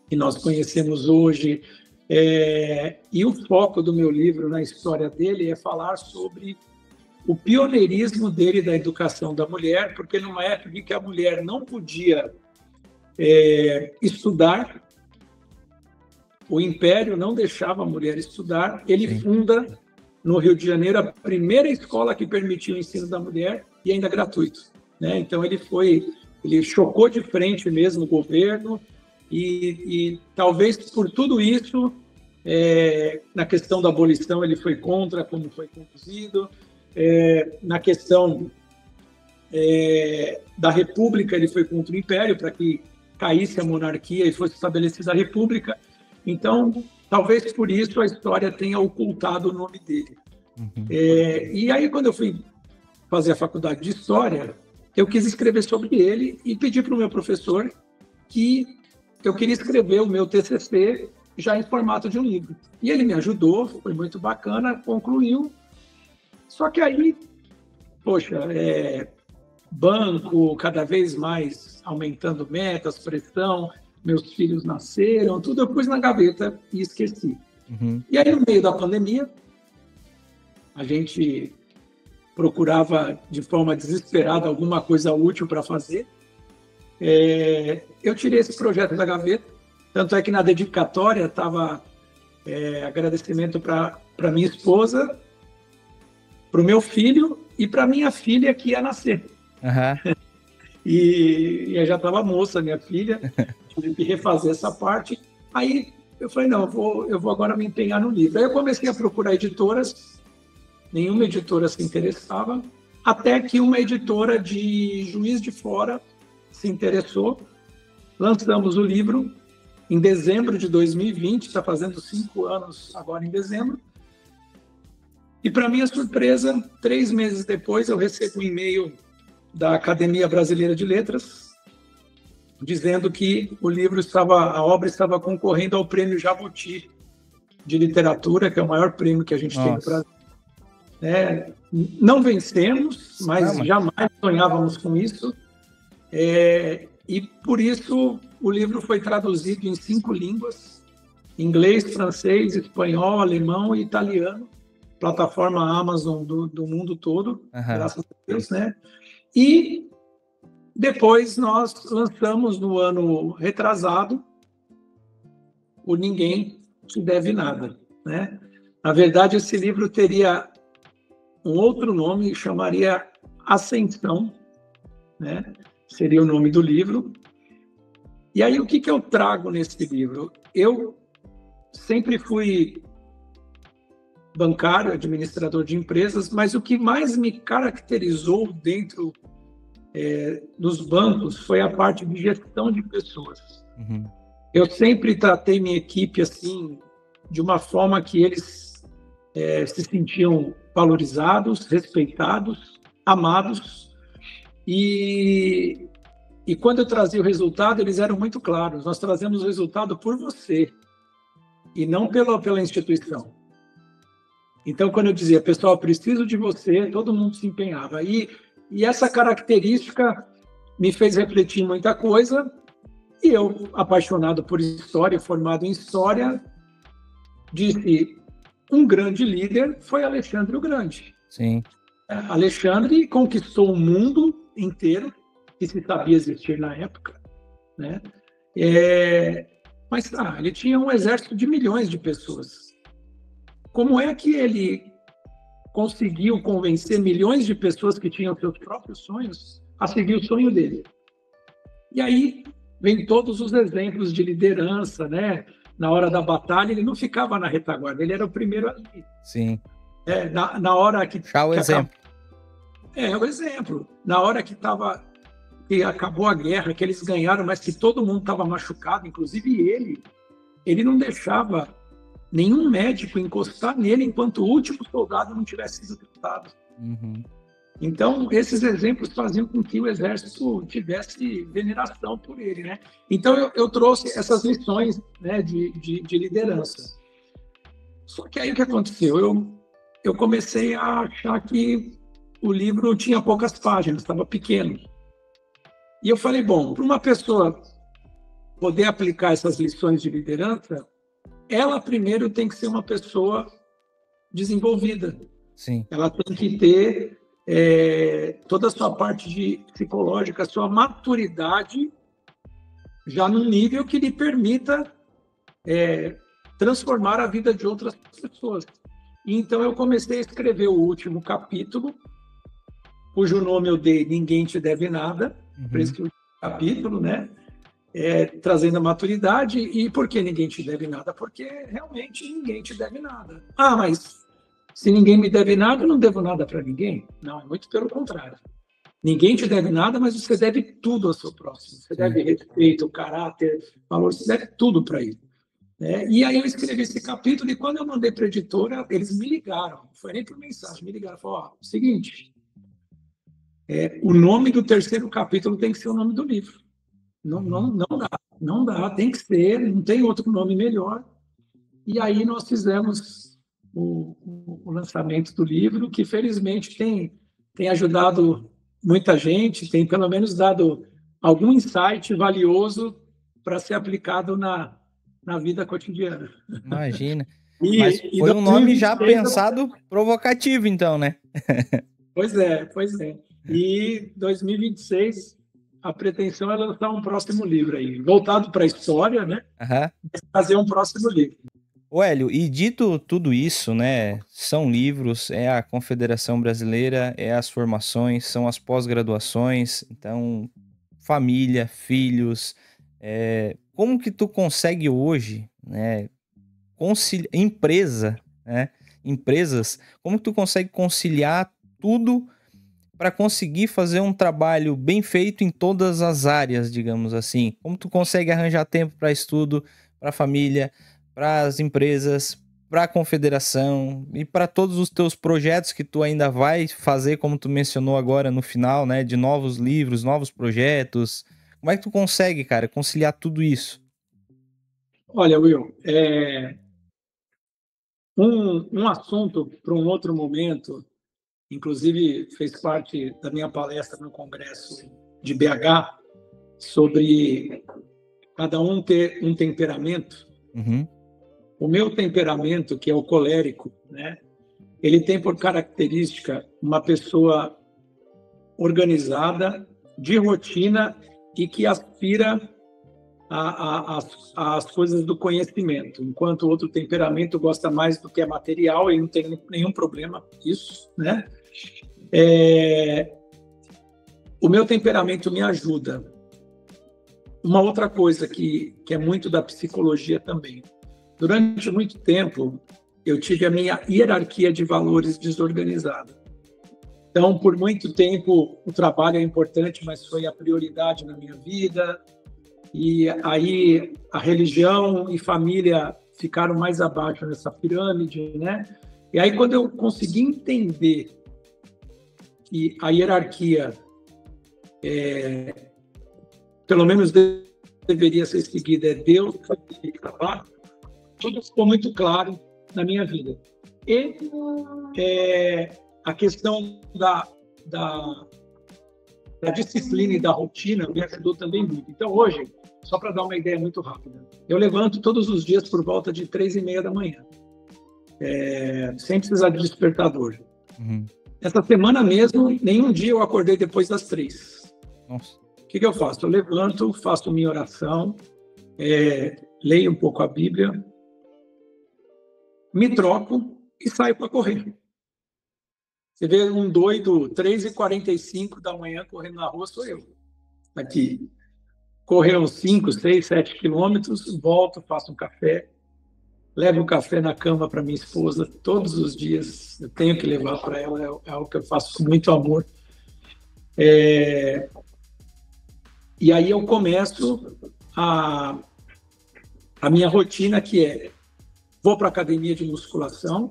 que nós conhecemos hoje. E o foco do meu livro, na história dele, é falar sobre o pioneirismo dele da educação da mulher, porque numa época em que a mulher não podia estudar, o Império não deixava a mulher estudar, ele funda no Rio de Janeiro a primeira escola que permitiu o ensino da mulher e ainda gratuito, né? Então ele chocou de frente mesmo o governo e talvez por tudo isso, na questão da abolição ele foi contra como foi conduzido, na questão da república ele foi contra o Império para que caísse a monarquia e fosse estabelecida a república. Então, talvez por isso a história tenha ocultado o nome dele. Uhum. E aí, quando eu fui fazer a faculdade de História, eu quis escrever sobre ele e pedi para o meu professor que eu queria escrever o meu TCC já em formato de um livro. E ele me ajudou, foi muito bacana, concluiu. Só que aí, poxa, banco cada vez mais aumentando metas, pressão, meus filhos nasceram, tudo eu pus na gaveta e esqueci. Uhum. E aí, no meio da pandemia, a gente procurava de forma desesperada alguma coisa útil para fazer. Eu tirei esse projeto da gaveta, tanto é que na dedicatória estava agradecimento para minha esposa, para o meu filho e para minha filha que ia nascer. Uhum. E eu já estava moça, minha filha, tive que refazer essa parte. Aí eu falei, não, eu vou agora me empenhar no livro. Aí eu comecei a procurar editoras, nenhuma editora se interessava, até que uma editora de Juiz de Fora se interessou. Lançamos o livro em dezembro de 2020, está fazendo 5 anos agora em dezembro. E, para minha surpresa, 3 meses depois, eu recebo um e-mail da Academia Brasileira de Letras, dizendo que a obra estava concorrendo ao Prêmio Jabuti de Literatura, que é o maior prêmio que a gente tem no Brasil. Não vencemos, mas jamais sonhávamos com isso. E, por isso, o livro foi traduzido em 5 línguas, inglês, francês, espanhol, alemão e italiano, plataforma Amazon do mundo todo, graças a Deus, né? E depois nós lançamos no ano retrasado o Ninguém Te Deve Nada, né? Na verdade, esse livro teria um outro nome, chamaria Ascensão, né? Seria o nome do livro. E aí, o que eu trago nesse livro? Eu sempre fui bancário, administrador de empresas, mas o que mais me caracterizou dentro dos bancos foi a parte de gestão de pessoas. Uhum. Eu sempre tratei minha equipe assim, de uma forma que eles se sentiam valorizados, respeitados, amados, e quando eu trazia o resultado, eles eram muito claros: nós trazemos o resultado por você e não pela instituição. Então, quando eu dizia, pessoal, preciso de você, todo mundo se empenhava. E essa característica me fez refletir muita coisa, e eu, apaixonado por história, formado em história, disse, um grande líder foi Alexandre o Grande. Sim. Alexandre conquistou o mundo inteiro, que se sabia existir na época, né? Mas ele tinha um exército de milhões de pessoas. Como é que ele conseguiu convencer milhões de pessoas que tinham seus próprios sonhos a seguir o sonho dele? E aí vem todos os exemplos de liderança, né? Na hora da batalha, ele não ficava na retaguarda, ele era o primeiro ali. Sim. Na hora que... Já o exemplo. O exemplo. Na hora que acabou a guerra, que eles ganharam, mas que todo mundo estava machucado, inclusive ele não deixava nenhum médico encostar nele enquanto o último soldado não tivesse sido tratado. Uhum. Então, esses exemplos faziam com que o exército tivesse veneração por ele, né? Então, eu trouxe essas lições, né, de liderança. Só que aí o que aconteceu? Eu comecei a achar que o livro tinha poucas páginas, estava pequeno. E eu falei, bom, para uma pessoa poder aplicar essas lições de liderança, ela primeiro tem que ser uma pessoa desenvolvida. Sim. Ela tem que ter toda a sua parte psicológica, a sua maturidade já num nível que lhe permita transformar a vida de outras pessoas. E então eu comecei a escrever o último capítulo, cujo nome eu dei Ninguém Te Deve Nada, por isso que o capítulo, né? Trazendo a maturidade. E por que ninguém te deve nada? Porque realmente ninguém te deve nada. Ah, mas se ninguém me deve nada, eu não devo nada para ninguém? Não, é muito pelo contrário. Ninguém te deve nada, mas você deve tudo ao seu próximo. Você deve respeito, caráter, valor, você deve tudo para ele. E aí eu escrevi esse capítulo e quando eu mandei para a editora, eles me ligaram. Não foi nem por mensagem, me ligaram. Falaram, seguinte, o nome do terceiro capítulo tem que ser o nome do livro. Não dá, tem que ser, não tem outro nome melhor. E aí nós fizemos o lançamento do livro, que felizmente tem ajudado muita gente, tem pelo menos dado algum insight valioso para ser aplicado na vida cotidiana. Imagina. Mas foi um nome já pensado provocativo, então, né? Pois é. E 2026, a pretensão é lançar um próximo livro aí, voltado para a história, né? Fazer um próximo livro. Ô, Hélio, e dito tudo isso, né? São livros, é a Confederação Brasileira, é as formações, são as pós-graduações, então, família, filhos. Como que tu consegue hoje, né? Empresas, como que tu consegue conciliar tudo para conseguir fazer um trabalho bem feito em todas as áreas, digamos assim? Como tu consegue arranjar tempo para estudo, para família, para as empresas, para a confederação e para todos os teus projetos que tu ainda vai fazer, como tu mencionou agora no final, né, de novos livros, novos projetos? Como é que tu consegue, cara, conciliar tudo isso? Olha, Will, um assunto para um outro momento, inclusive fez parte da minha palestra no Congresso de BH, sobre cada um ter um temperamento. O meu temperamento, que é o colérico, né? Ele tem por característica uma pessoa organizada, de rotina e que aspira às coisas do conhecimento, enquanto o outro temperamento gosta mais do que é material e não tem nenhum problema com isso, né? O meu temperamento me ajuda. Uma outra coisa que é muito da psicologia também. Durante muito tempo, eu tive a minha hierarquia de valores desorganizada. Então, por muito tempo, o trabalho é importante, mas foi a prioridade na minha vida. E aí, a religião e família ficaram mais abaixo nessa pirâmide, né? E aí, quando eu consegui entender que a hierarquia, pelo menos deveria ser seguida, Deus e trabalho, tudo ficou muito claro na minha vida. E a questão da disciplina e da rotina me ajudou também muito. Então, hoje, só para dar uma ideia muito rápida, eu levanto todos os dias por volta de 3h30 da manhã, sem precisar de despertador. Essa semana mesmo, nenhum dia eu acordei depois das 3. Nossa. O que eu faço? Eu levanto, faço minha oração, leio um pouco a Bíblia, me troco e saio para correr. Você vê um doido, 3h45 da manhã, correndo na rua, sou eu. Aqui. Correr uns 5, 6, 7 quilômetros, volto, faço um café, levo o café na cama para minha esposa todos os dias. Eu tenho que levar para ela, é algo que eu faço com muito amor. E aí eu começo a minha rotina, que é: vou para a academia de musculação,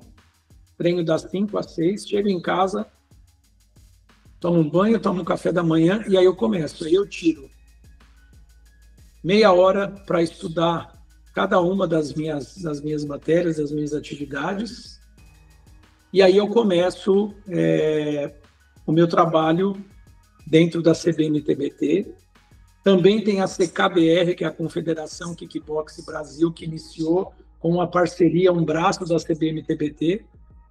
treino das 5 às 6, chego em casa, tomo um banho, tomo um café da manhã e aí eu começo. Aí eu tiro meia hora para estudar cada uma das minhas matérias, das minhas atividades. E aí eu começo o meu trabalho dentro da CBMTBT. Também tem a CKBR, que é a Confederação Kickbox Brasil, que iniciou com uma parceria, um braço da CBMTBT,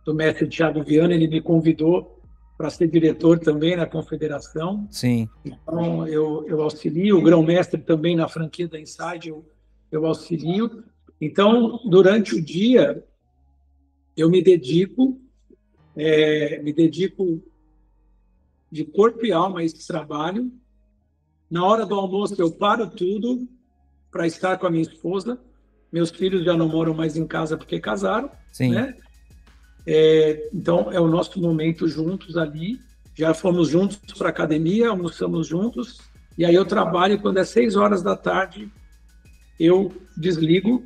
do mestre Thiago Viana. Ele me convidou para ser diretor também na confederação. Sim. Então, eu auxilio. O grão-mestre também na franquia da Inside, eu auxilio. Então, durante o dia, eu me dedico de corpo e alma a esse trabalho. Na hora do almoço, eu paro tudo para estar com a minha esposa. Meus filhos já não moram mais em casa porque casaram, Sim. né? Então, é o nosso momento juntos ali. Já fomos juntos para a academia, almoçamos juntos. E aí eu trabalho, quando é 6 horas da tarde, eu desligo,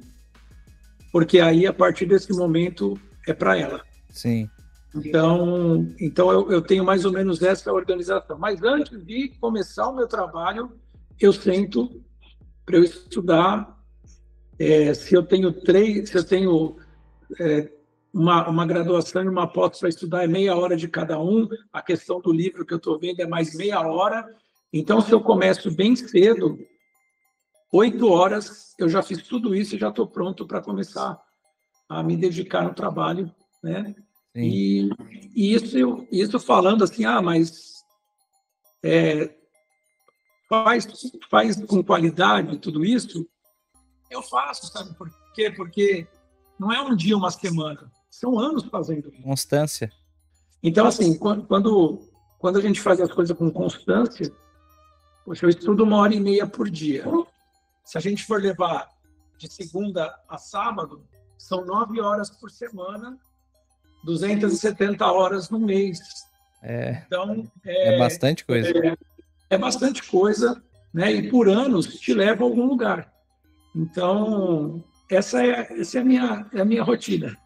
porque aí, a partir desse momento, é para ela. Sim. Então eu tenho mais ou menos essa organização. Mas antes de começar o meu trabalho, eu sento para eu estudar. Se eu tenho uma graduação e uma pós para estudar, é meia hora de cada um. A questão do livro que eu estou vendo é mais meia hora. Então, se eu começo bem cedo, 8 horas, eu já fiz tudo isso e já estou pronto para começar a me dedicar no trabalho, né? E isso falando assim, mas faz com qualidade tudo isso, eu faço, sabe por quê? Porque não é um dia, uma semana, são anos fazendo isso. Constância. Então, assim, quando a gente faz as coisas com constância, poxa, eu estudo 1h30 por dia. Se a gente for levar de segunda a sábado, são 9 horas por semana, 270 horas no mês. Então, é bastante coisa. É bastante coisa, né? E por anos te leva a algum lugar. Então, essa é a minha rotina.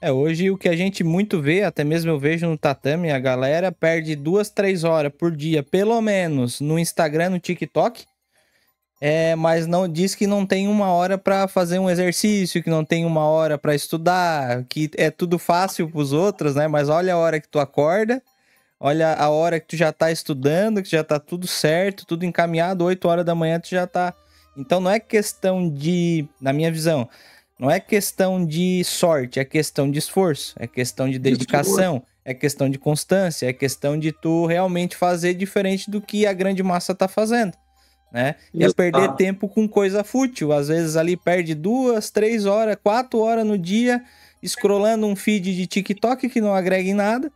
Hoje o que a gente muito vê, até mesmo eu vejo no tatame, a galera perde 2, 3 horas por dia, pelo menos, no Instagram, no TikTok. Mas não diz que não tem 1 hora para fazer um exercício, que não tem 1 hora para estudar, que é tudo fácil pros outros, né? Mas olha a hora que tu acorda, olha a hora que tu já tá estudando, que já tá tudo certo, tudo encaminhado, 8 horas da manhã tu já tá... Então não é questão de, na minha visão, não é questão de sorte, é questão de esforço, é questão de dedicação, é questão de constância, é questão de tu realmente fazer diferente do que a grande massa tá fazendo. Né? E é perder tempo com coisa fútil. Às vezes ali perde 2, 3 horas, 4 horas no dia scrollando um feed de TikTok que não agrega em nada,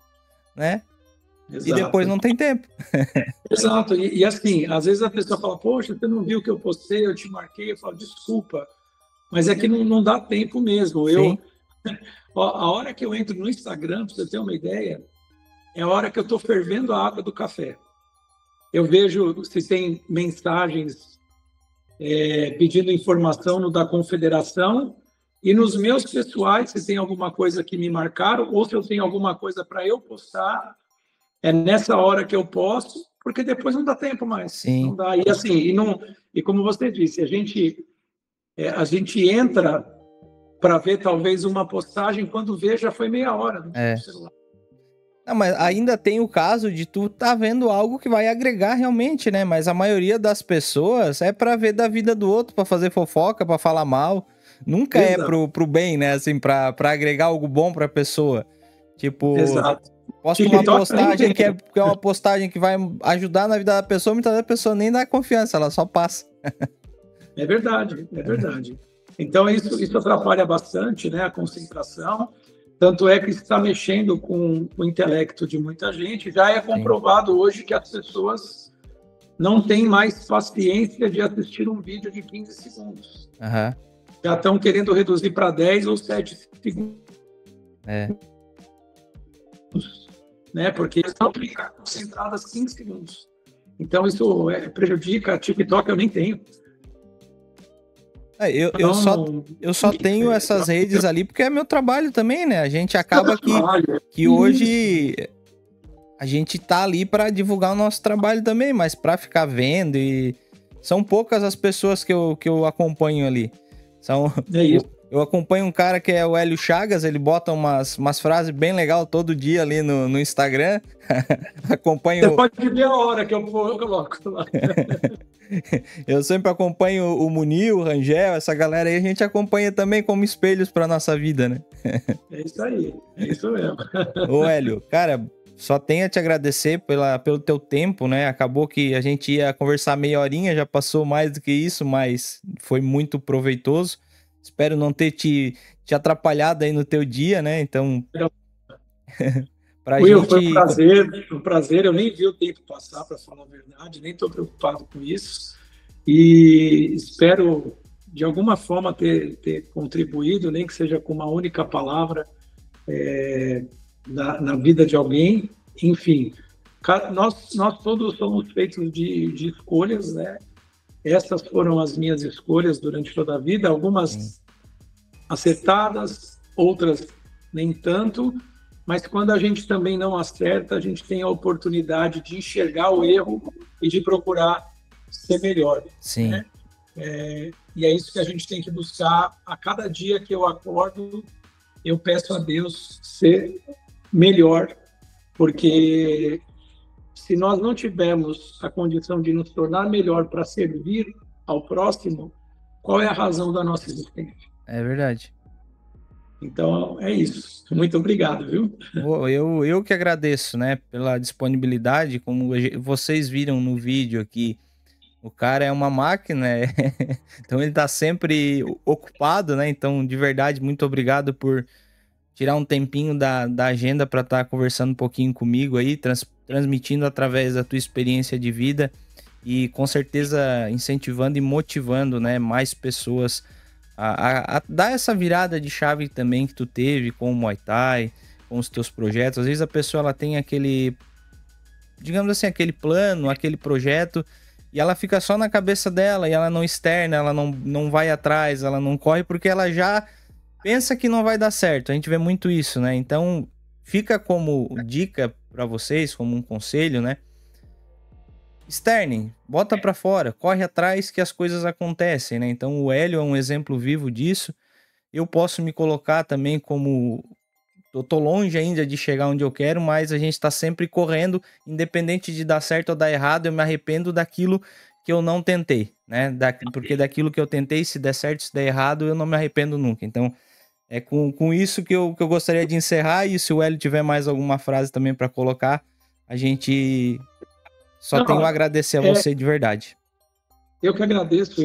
né? Exato. E depois não tem tempo. Exato. E assim, às vezes a pessoa fala, poxa, você não viu o que eu postei, eu te marquei. Eu falo, desculpa, mas é que não dá tempo mesmo. A hora que eu entro no Instagram, para você ter uma ideia, é a hora que eu estou fervendo a água do café. Eu vejo se tem mensagens pedindo informação no da confederação, e nos meus pessoais, se tem alguma coisa que me marcaram, ou se eu tenho alguma coisa para eu postar, é nessa hora que eu posto, porque depois não dá tempo mais. Sim. Não dá. E assim, e como você disse, a gente entra para ver talvez uma postagem, quando vê já foi meia hora no celular. Não, mas ainda tem o caso de tu tá vendo algo que vai agregar realmente, né? Mas a maioria das pessoas é pra ver da vida do outro, pra fazer fofoca, pra falar mal. Nunca Exato. É pro bem, né? Assim, pra agregar algo bom pra pessoa. Tipo, posta uma postagem que é uma postagem que vai ajudar na vida da pessoa, muitas vezes a pessoa nem dá confiança, ela só passa. É verdade, é verdade. Então isso atrapalha bastante, né? A concentração. Tanto é que está mexendo com o intelecto de muita gente. Já é comprovado hoje que as pessoas não têm mais paciência de assistir um vídeo de 15 segundos. Uhum. Já estão querendo reduzir para 10 ou 7 segundos. Né? Porque eles estão concentradas 15 segundos. Então, isso prejudica. TikTok eu nem tenho. Eu só tenho essas redes ali porque é meu trabalho também, né? A gente acaba que hoje a gente tá ali para divulgar o nosso trabalho também, mas para ficar vendo, e são poucas as pessoas que eu acompanho ali. É isso. Eu acompanho um cara que é o Hélio Chagas, ele bota umas frases bem legal todo dia ali no Instagram. Acompanho. Você pode ver a hora que eu coloco lá. Eu sempre acompanho o Munir, o Rangel, essa galera aí, a gente acompanha também como espelhos para nossa vida, né? É isso aí, é isso mesmo. Ô Hélio, cara, só tenho a te agradecer pelo teu tempo, né? Acabou que a gente ia conversar meia horinha, já passou mais do que isso, mas foi muito proveitoso. Espero não ter te atrapalhado aí no teu dia, né? Então, Will, foi um prazer. Eu nem vi o tempo passar, para falar a verdade, nem estou preocupado com isso. E espero, de alguma forma, ter contribuído, nem que seja com uma única palavra, na vida de alguém. Enfim, nós todos somos feitos de escolhas, né? Essas foram as minhas escolhas durante toda a vida, algumas acertadas, outras nem tanto, mas quando a gente também não acerta, a gente tem a oportunidade de enxergar o erro e de procurar ser melhor. Sim. Né? E é isso que a gente tem que buscar. A cada dia que eu acordo, eu peço a Deus ser melhor, porque se nós não tivermos a condição de nos tornar melhor para servir ao próximo, qual é a razão da nossa existência? É verdade. Então, é isso. Muito obrigado, viu? Eu que agradeço, né, pela disponibilidade. Como vocês viram no vídeo aqui, o cara é uma máquina, então ele tá sempre ocupado, né? Então, de verdade, muito obrigado por tirar um tempinho da agenda para estar conversando um pouquinho comigo aí, transmitindo através da tua experiência de vida e com certeza incentivando e motivando, né, mais pessoas a dar essa virada de chave também que tu teve com o Muay Thai, com os teus projetos. Às vezes a pessoa ela tem aquele, digamos assim, aquele plano, aquele projeto, e ela fica só na cabeça dela e ela não externa, ela não vai atrás, ela não corre porque ela já pensa que não vai dar certo. A gente vê muito isso, né? Então fica como dica para vocês, como um conselho, né? Externem, bota para fora, corre atrás que as coisas acontecem, né? Então o Hélio é um exemplo vivo disso. Eu posso me colocar também como eu tô longe ainda de chegar onde eu quero, mas a gente tá sempre correndo, independente de dar certo ou dar errado, eu me arrependo daquilo que eu não tentei, né? Porque daquilo que eu tentei, se der certo, se der errado, eu não me arrependo nunca. Então é com isso que eu gostaria de encerrar, e se o Hélio tiver mais alguma frase também para colocar, a gente só tenho a agradecer a você de verdade. Eu que agradeço.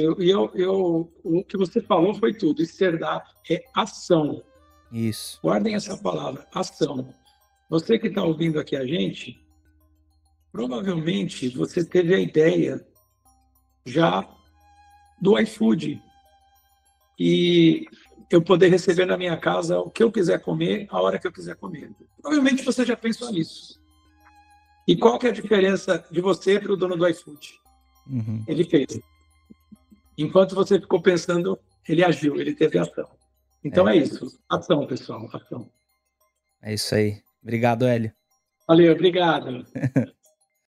O que você falou foi tudo. Externar é ação. Isso. Guardem essa palavra, ação. Você que está ouvindo aqui a gente, provavelmente você teve a ideia já do iFood. E eu poder receber na minha casa o que eu quiser comer, a hora que eu quiser comer. Provavelmente você já pensou nisso. E qual que é a diferença de você para o dono do iFood? Uhum. Ele fez. Enquanto você ficou pensando, ele agiu, ele teve ação. Então é isso. Ação, pessoal. Ação. É isso aí. Obrigado, Hélio. Valeu, obrigado.